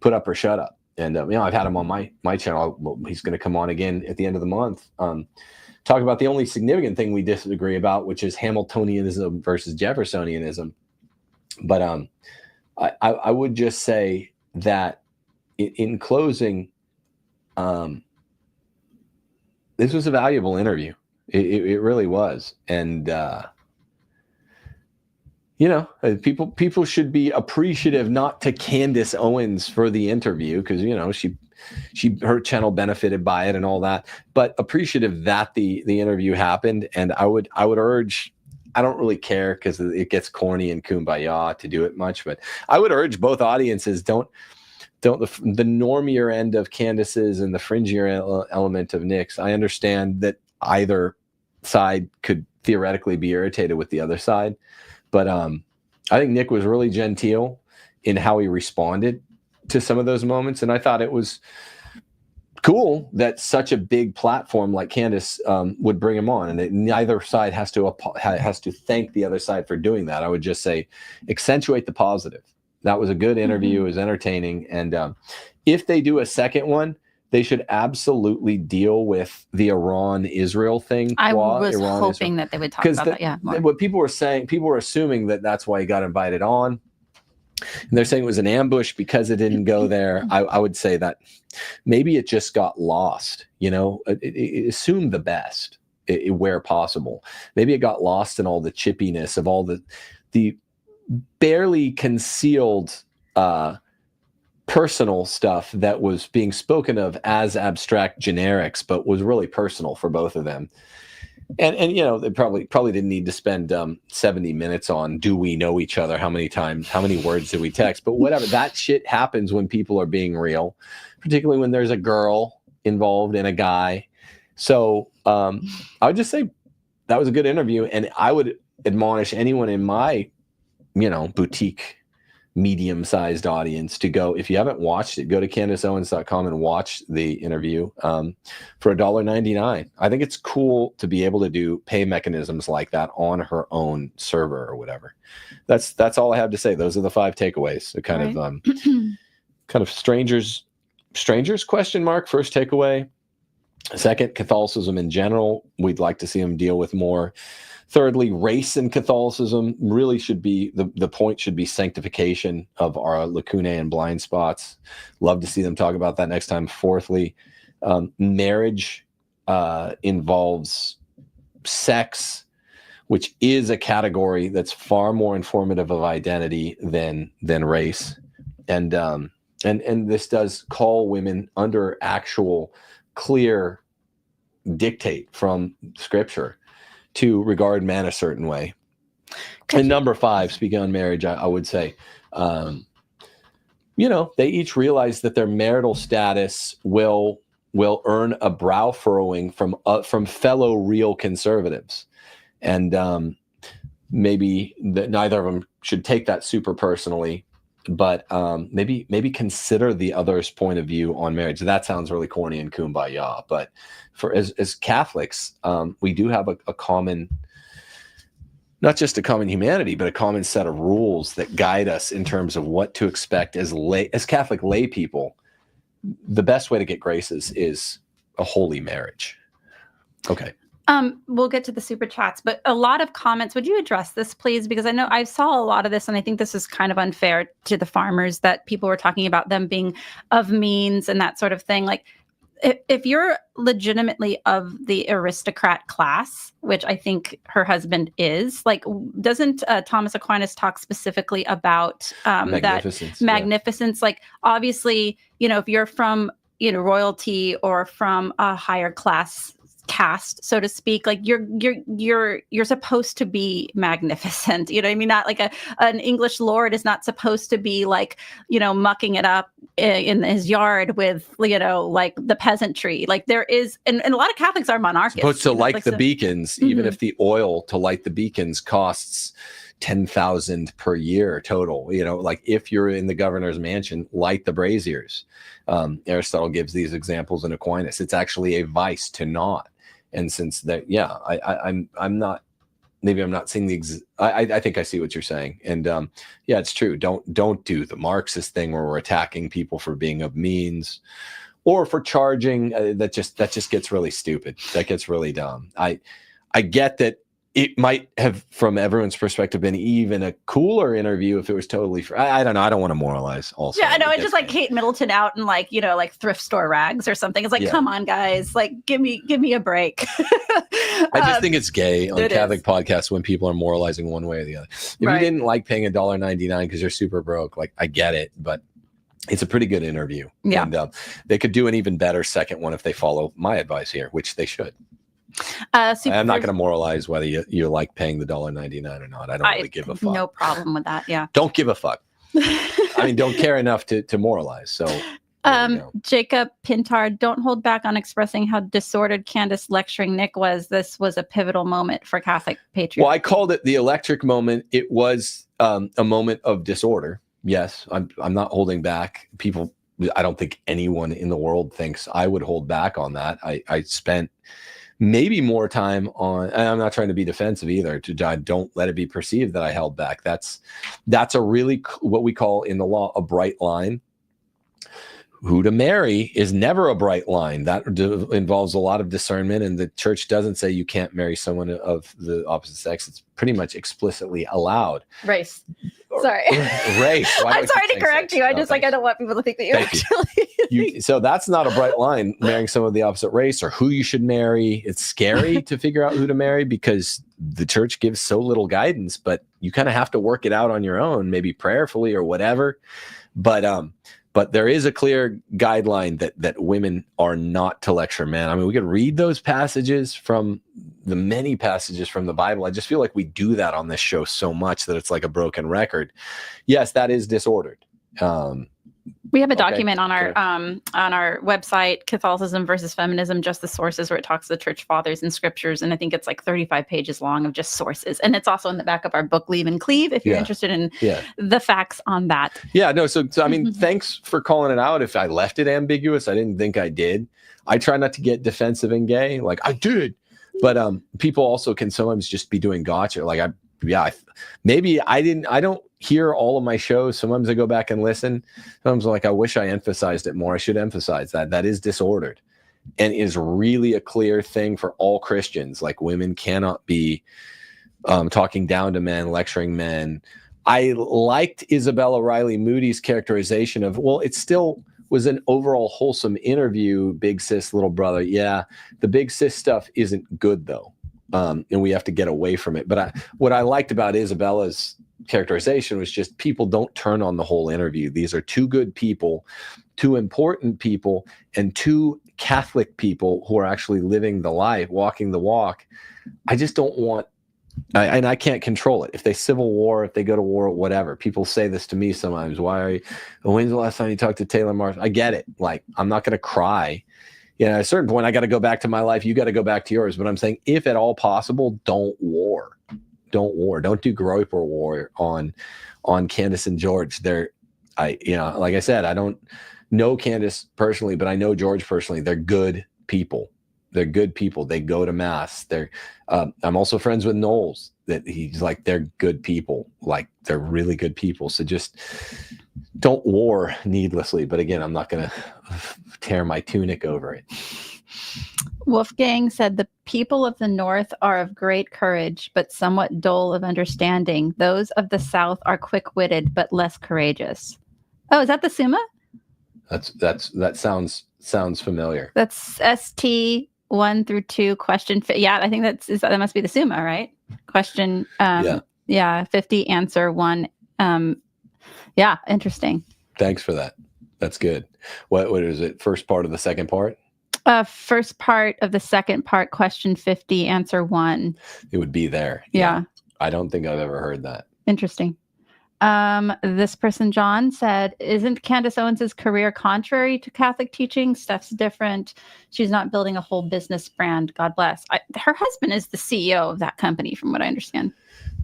or shut up. And you know, I've had him on my channel. Well, he's going to come on again at the end of the month. Talk about the only significant thing we disagree about, which is Hamiltonianism versus Jeffersonianism. But I would just say that in closing, this was a valuable interview. It really was. And, you know, people should be appreciative, not to Candace Owens for the interview, because, you know, her channel benefited by it and all that, but appreciative that the interview happened. And I would urge, I don't really care because it gets corny and kumbaya to do it much, but I would urge both audiences, don't the normier end of Candace's and the fringier element of Nick's. I understand that either side could theoretically be irritated with the other side, but I think Nick was really genteel in how he responded to some of those moments, and I thought it was cool that such a big platform like Candace would bring him on, and that neither side has to thank the other side for doing that. I would just say accentuate the positive. That was a good interview. It was entertaining, and if they do a second one, they should absolutely deal with the Iran-Israel thing. I was hoping that they would talk about that. Yeah, more. What people were saying, people were assuming that that's why he got invited on. And they're saying it was an ambush because it didn't go there. I would say that maybe it just got lost, you know, it assumed the best where possible. Maybe it got lost in all the chippiness of all the barely concealed personal stuff that was being spoken of as abstract generics, but was really personal for both of them. And you know, they probably didn't need to spend 70 minutes on, do we know each other? How many words did we text? But whatever, that shit happens when people are being real, particularly when there's a girl involved and a guy. So I would just say that was a good interview. And I would admonish anyone in my boutique, medium-sized audience to go. If you haven't watched it, go to CandaceOwens.com and watch the interview for $1.99. I think it's cool to be able to do pay mechanisms like that on her own server or whatever. That's all I have to say. Those are the 5 takeaways. So kind of strangers question mark, first takeaway. Second, Catholicism in general, we'd like to see them deal with more. Thirdly, race in Catholicism really should be, the point should be sanctification of our lacunae and blind spots. Love to see them talk about that next time. Fourthly, marriage involves sex, which is a category that's far more informative of identity than race. And this does call women under actual clear dictate from Scripture to regard men a certain way. And number 5, speaking on marriage, I would say, they each realize that their marital status will earn a brow furrowing from fellow real conservatives. And maybe neither of them should take that super personally, but maybe consider the other's point of view on marriage. That sounds really corny and kumbaya, but as Catholics, we do have a common, not just a common humanity, but a common set of rules that guide us in terms of what to expect as Catholic lay people. The best way to get graces is a holy marriage. Okay. We'll get to the super chats, but a lot of comments. Would you address this, please? Because I know I saw a lot of this, and I think this is kind of unfair to the farmers that people were talking about them being of means and that sort of thing. Like, if you're legitimately of the aristocrat class, which I think her husband is, like, doesn't Thomas Aquinas talk specifically about magnificence? Magnificence, yeah. Like, obviously, if you're from royalty or from a higher class caste, so to speak, like you're supposed to be magnificent. You know what I mean? Not like an English lord is not supposed to be like, mucking it up in his yard with, like the peasantry. Like there is, and a lot of Catholics are monarchists. Supposed to light the beacons, even if the oil to light the beacons costs $10,000 per year total. Like if you're in the governor's mansion, light the braziers. Aristotle gives these examples in Aquinas. It's actually a vice to not. And since that, I'm not seeing I think I see what you're saying. And it's true. Don't do the Marxist thing where we're attacking people for being of means or for charging. That just gets really stupid. That gets really dumb. I get that it might have, from everyone's perspective, been even a cooler interview if it was totally free. I don't know. I don't want to moralize also. Yeah, I know. It's just like Kate Middleton out in like thrift store rags or something. It's like, come on, guys. Like, give me a break. I just think it's gay on Catholic podcasts when people are moralizing one way or the other. If you didn't like paying $1.99 because you're super broke, like, I get it, but it's a pretty good interview. Yeah. And they could do an even better second one if they follow my advice here, which they should. I'm not going to moralize whether you like paying the $1.99 or not. I don't really give a fuck. No problem with that. Yeah. Don't give a fuck. I mean, don't care enough to moralize. So, Jacob Pintard, don't hold back on expressing how disordered Candace lecturing Nick was. This was a pivotal moment for Catholic patriarchy. Well, I called it the electric moment. It was a moment of disorder. Yes, I'm not holding back. People, I don't think anyone in the world thinks I would hold back on that. I spent maybe more time on, and I'm not trying to be defensive either, don't let it be perceived that I held back. That's a really, what we call in the law, a bright line. Who to marry is never a bright line. That involves a lot of discernment, and the church doesn't say you can't marry someone of the opposite sex. It's pretty much explicitly allowed. Race. Sorry. Race. I'm sorry to correct you. I just I don't want people to think that you actually. So that's not a bright line, marrying someone of the opposite race or who you should marry. It's scary to figure out who to marry because the church gives so little guidance, but you kind of have to work it out on your own, maybe prayerfully or whatever. But there is a clear guideline that women are not to lecture men. I mean, we could read those passages from the many passages from the Bible. I just feel like we do that on this show so much that it's like a broken record. Yes, that is disordered. We have a Okay, document on sure. our website, Catholicism versus Feminism, just the sources, where it talks to the church fathers and scriptures, and I think it's like 35 pages long of just sources. And it's also in the back of our book, Leave and Cleave, if you're Yeah. interested in Yeah. the facts on that. Yeah, no, so I mean, thanks for calling it out. If I left it ambiguous, I didn't think I did. I try not to get defensive and gay, like I did. But people also can sometimes just be doing gotcha. Like maybe I don't hear all of my shows. Sometimes I go back and listen. Sometimes like I wish I emphasized it more. I should emphasize that is disordered and is really a clear thing for all Christians. Like women cannot be talking down to men, lecturing men. I liked Isabella Riley Moody's characterization of, well, it still was an overall wholesome interview, big sis, little brother. Yeah, the big sis stuff isn't good though. And we have to get away from it. But what I liked about Isabella's characterization was just people don't turn on the whole interview. These are two good people, two important people, and two Catholic people who are actually living the life, walking the walk. I just don't want, and I can't control it. If they civil war, if they go to war, whatever. People say this to me sometimes. When's the last time you talked to Taylor Marsh? I get it. Like, I'm not going to cry. You know, at a certain point, I got to go back to my life. You got to go back to yours. But I'm saying, if at all possible, don't war. Don't war. Don't do Groyper war on Candace and George. Like I said, I don't know Candace personally, but I know George personally. They're good people. They're good people. They go to mass. I'm also friends with Knowles. That he's like, they're good people. Like, they're really good people. So just don't war needlessly. But again, I'm not going to tear my tunic over it. Wolfgang said, the people of the North are of great courage, but somewhat dull of understanding. Those of the South are quick-witted, but less courageous. Oh, is that the Summa? That sounds familiar. That's ST 1 through 2 question. Yeah, I think that must be the Summa, right? Question. Yeah. 50, answer 1. Yeah, interesting. Thanks for that. That's good. What is it? First part of the second part? First part of the second part, question 50, answer 1. It would be there. Yeah. I don't think I've ever heard that. Interesting. This person, John, said, isn't Candace Owens's career contrary to Catholic teaching? Steph's different. She's not building a whole business brand. God bless. Her husband is the CEO of that company, from what I understand.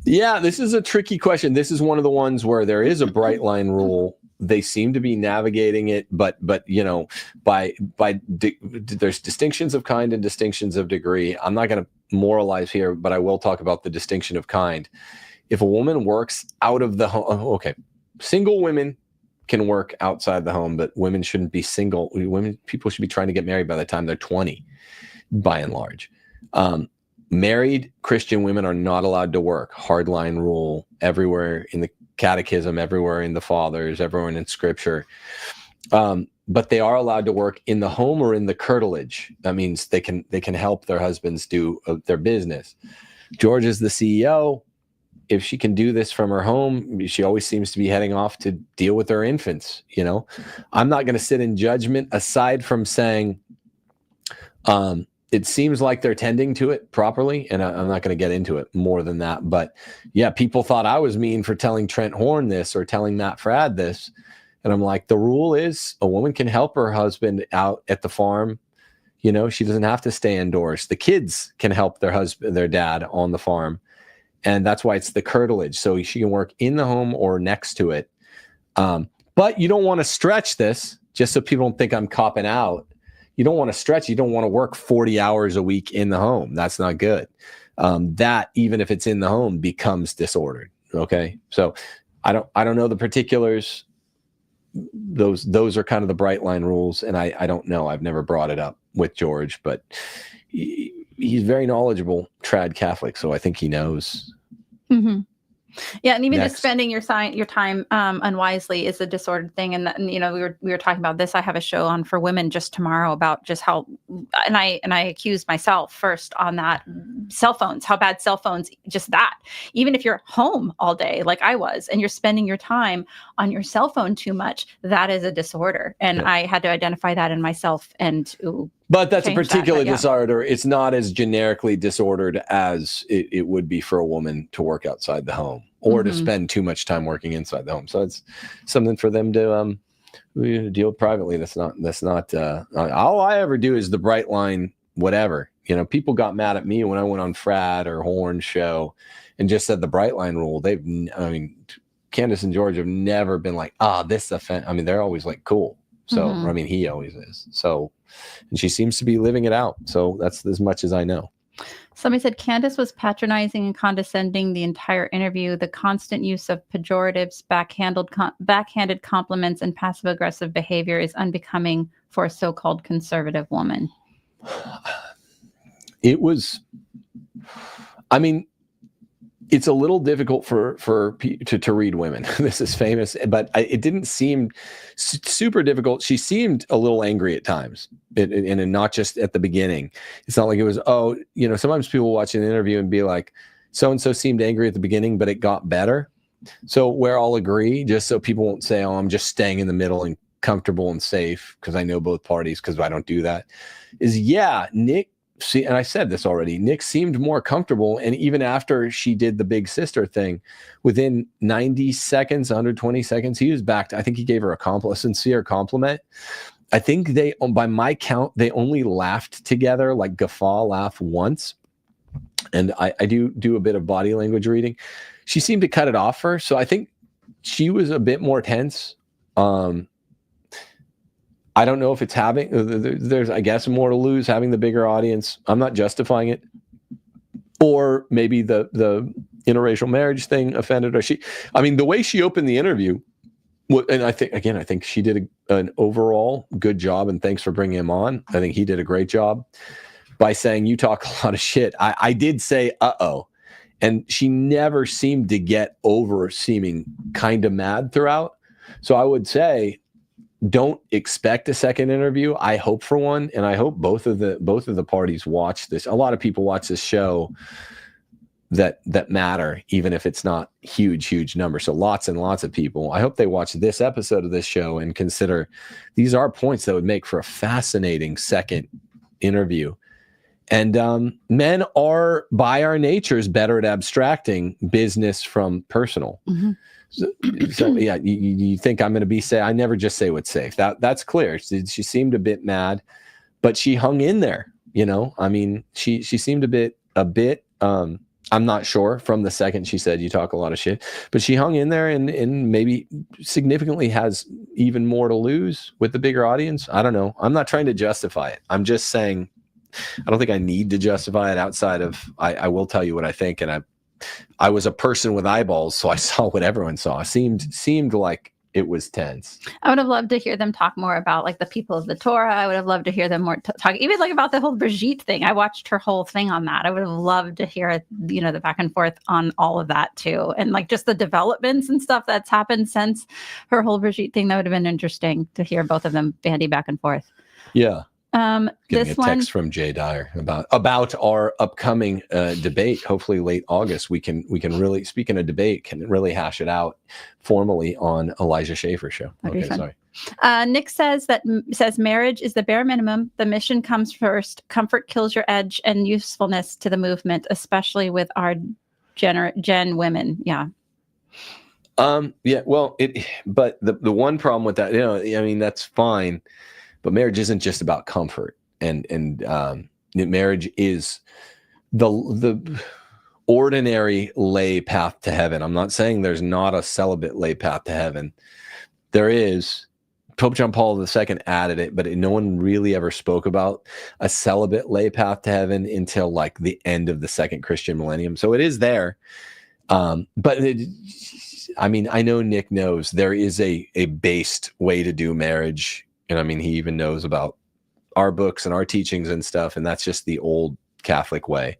Yeah, this is a tricky question. This is one of the ones where there is a bright line rule. They seem to be navigating it, but there's distinctions of kind and distinctions of degree. I'm not going to moralize here, but I will talk about the distinction of kind. If a woman works out of the home, single women can work outside the home, but women shouldn't be single. People should be trying to get married by the time they're 20, by and large. Married Christian women are not allowed to work. Hardline rule everywhere in the Catechism, everywhere in the Fathers, everywhere in Scripture. But they are allowed to work in the home or in the curtilage. That means they can help their husbands do their business. George is the CEO. If she can do this from her home, she always seems to be heading off to deal with her infants. I'm not going to sit in judgment, aside from saying it seems like they're tending to it properly, and I'm not going to get into it more than that. But yeah, people thought I was mean for telling Trent Horn this or telling Matt Fradd this. And I'm like, the rule is a woman can help her husband out at the farm. She doesn't have to stay indoors. The kids can help their dad on the farm. And that's why it's the curtilage. So she can work in the home or next to it. But you don't want to stretch this, just so people don't think I'm copping out. You don't want to stretch. You don't want to work 40 hours a week in the home. That's not good. That, even if it's in the home, becomes disordered. Okay. So I don't know the particulars. Those are kind of the bright line rules. And I don't know. I've never brought it up with George, but he's very knowledgeable trad Catholic, so I think he knows. Mm-hmm. Yeah, and even just spending your time unwisely is a disordered thing. And we were talking about this. I have a show on for women just tomorrow about just how, and I accused myself first on that, cell phones, how bad cell phones, just that. Even if you're home all day, like I was, and you're spending your time on your cell phone too much, that is a disorder. And I had to identify that in myself But that's a particular disorder. It's not as generically disordered as it would be for a woman to work outside the home or to spend too much time working inside the home. So it's something for them to We deal privately. That's not all I ever do is the bright line, whatever. You know, people got mad at me when I went on Frat or Horn show and just said the bright line rule. Candace and George have never been like, this offense. I mean, they're always like, cool. So, I mean, he always is. So, and she seems to be living it out. So that's as much as I know. Somebody said Candace was patronizing and condescending the entire interview. The constant use of pejoratives, backhanded compliments, and passive-aggressive behavior is unbecoming for a so-called conservative woman. It was, I mean, it's a little difficult to read women. This is famous, but it didn't seem super difficult. She seemed a little angry at times, and not just at the beginning. It's not like it was, sometimes people watch an interview and be like, so-and-so seemed angry at the beginning, but it got better. So where I'll agree, just so people won't say, I'm just staying in the middle and comfortable and safe because I know both parties, because I don't do that, is Nick. See, and I said this already, Nick seemed more comfortable. And even after she did the big sister thing, within 90 seconds, 120 seconds, he was back. I think he gave her a sincere compliment. I think by my count, they only laughed together, like laugh once. And I do a bit of body language reading. She seemed to cut it off her. So I think she was a bit more tense. I don't know if it's there's, I guess, more to lose having the bigger audience. I'm not justifying it. Or maybe the interracial marriage thing offended her. The way she opened the interview, and I think she did an overall good job, and thanks for bringing him on. I think he did a great job by saying, you talk a lot of shit. I did say, and she never seemed to get over seeming kind of mad throughout. So I would say, don't expect a second interview. I hope for one, and I hope both of the parties watch this. A lot of people watch this show that matter, even if it's not huge numbers. So lots and lots of people. I hope they watch this episode of this show and consider these are points that would make for a fascinating second interview. And men are, by our natures, better at abstracting business from personal. Mm-hmm. So yeah, you think I'm going to be safe? I never just say what's safe. That's clear. She seemed a bit mad, but she hung in there. She seemed a bit. I'm not sure from the second she said you talk a lot of shit, but she hung in there and maybe significantly has even more to lose with the bigger audience. I don't know. I'm not trying to justify it. I'm just saying I don't think I need to justify it outside of I will tell you what I think, and I was a person with eyeballs, so I saw what everyone saw. Seemed like it was tense. I would have loved to hear them talk more about like the people of the Torah. I would have loved to hear them more talk, even like about the whole Brigitte thing. I watched her whole thing on that. I would have loved to hear, the back and forth on all of that too. And like just the developments and stuff that's happened since her whole Brigitte thing. That would have been interesting to hear both of them bandy back and forth. Yeah. Getting a text from Jay Dyer about our upcoming debate. Hopefully late August, we can really, speaking of debate, can really hash it out formally on Elijah Schaefer's show. Okay, sorry. Nick says marriage is the bare minimum. The mission comes first. Comfort kills your edge and usefulness to the movement, especially with our gen women. Yeah. Yeah. Well, but the one problem with that, that's fine. But marriage isn't just about comfort, and marriage is the ordinary lay path to heaven. I'm not saying there's not a celibate lay path to heaven. There is. Pope John Paul II added it, but no one really ever spoke about a celibate lay path to heaven until like the end of the second Christian millennium. So it is there. But I know Nick knows there is a based way to do marriage. And he even knows about our books and our teachings and stuff. And that's just the old Catholic way.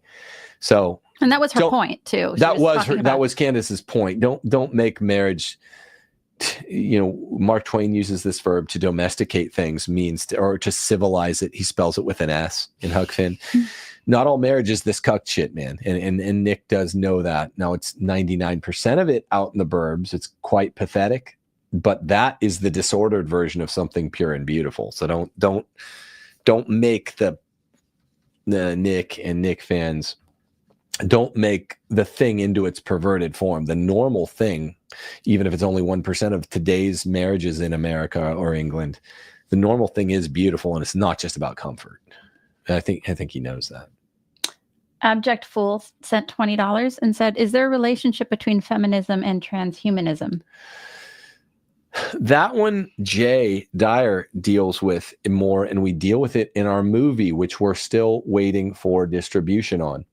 So, and that was her point too. That was Candace's point. Don't make marriage, Mark Twain uses this verb to domesticate things, or to civilize it. He spells it with an S in Huck Finn. Not all marriage is this cuck shit, man. And Nick does know that. Now it's 99% of it out in the burbs. It's quite pathetic. But that is the disordered version of something pure and beautiful. So don't make the Nick and Nick fans don't make the thing into its perverted form. The normal thing, even if it's only 1% of today's marriages in America or England, the normal thing is beautiful, and it's not just about comfort. And I think he knows that. Abject Fool sent $20 and said, "Is there a relationship between feminism and transhumanism?" That one, Jay Dyer deals with more, and we deal with it in our movie, which we're still waiting for distribution on.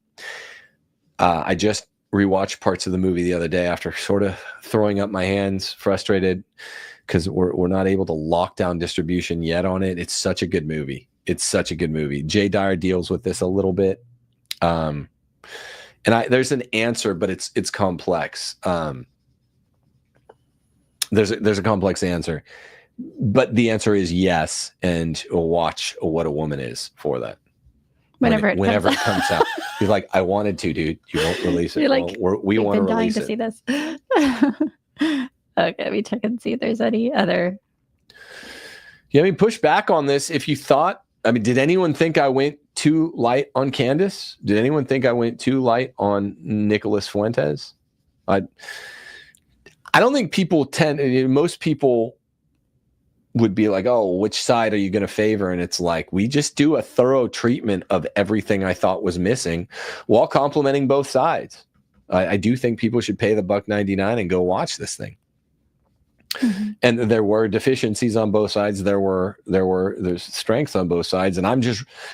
I just rewatched parts of the movie the other day after sort of throwing up my hands, frustrated, because we're not able to lock down distribution yet on it. It's such a good movie. It's such a good movie. Jay Dyer deals with this a little bit. And there's an answer, but it's complex. There's a complex answer, but the answer is yes. And we'll watch What a Woman Is for that. Whenever it comes out. He's like, I wanted to, dude. You won't release it. You're like, we want to release it. See this. Okay, let me check and see if there's any other. Yeah, I mean, push back on this. If you thought, did anyone think I went too light on Candace? Did anyone think I went too light on Nicholas Fuentes? I don't think most people would be like, oh, which side are you going to favor? And it's like, we just do a thorough treatment of everything I thought was missing while complimenting both sides. I do think people should pay the $1.99 and go watch this thing. Mm-hmm. And there were deficiencies on both sides. There's strengths on both sides. And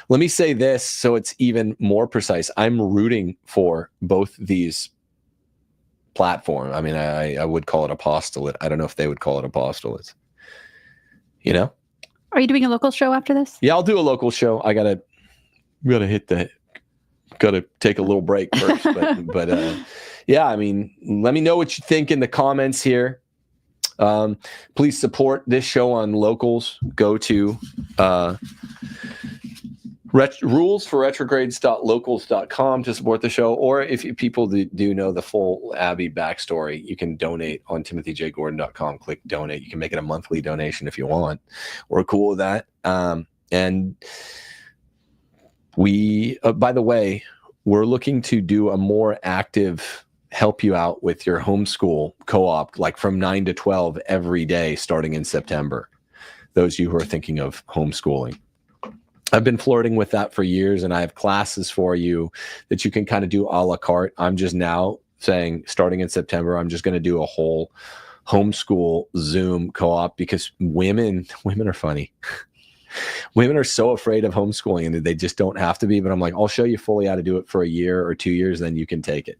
let me say this so it's even more precise. I'm rooting for both these platforms. I mean, I would call it apostolate. I don't know if they would call it apostolates. You know? Are you doing a local show after this? Yeah, I'll do a local show. I gotta take a little break first. but yeah, I mean, let me know what you think in the comments here. Please support this show on Locals. Go to rulesforretrogrades.locals.com to support the show. Or if people do know the full Abby backstory, you can donate on timothyjgordon.com. Click donate. You can make it a monthly donation if you want. We're cool with that. And we, by the way, we're looking to do a more active help you out with your homeschool co-op, like from 9 to 12 every day starting in September. Those of you who are thinking of homeschooling. I've been flirting with that for years, and I have classes for you that you can kind of do a la carte. I'm just now saying, starting in September, I'm just going to do a whole homeschool Zoom co-op because women are funny. Women are so afraid of homeschooling, and they just don't have to be. But I'm like, I'll show you fully how to do it for a year or 2 years, then you can take it.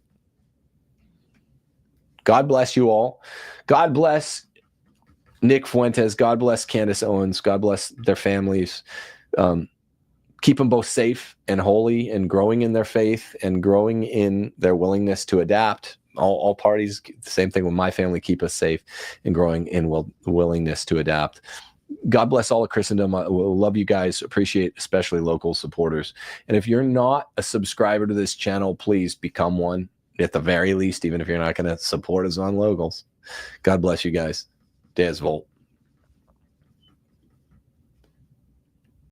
God bless you all. God bless Nick Fuentes. God bless Candace Owens. God bless their families. Keep them both safe and holy and growing in their faith and growing in their willingness to adapt. All parties, the same thing with my family, keep us safe and growing in willingness to adapt. God bless all of Christendom. I love you guys. Appreciate especially local supporters. And if you're not a subscriber to this channel, please become one at the very least, even if you're not going to support us on Locals. God bless you guys. Des Volt.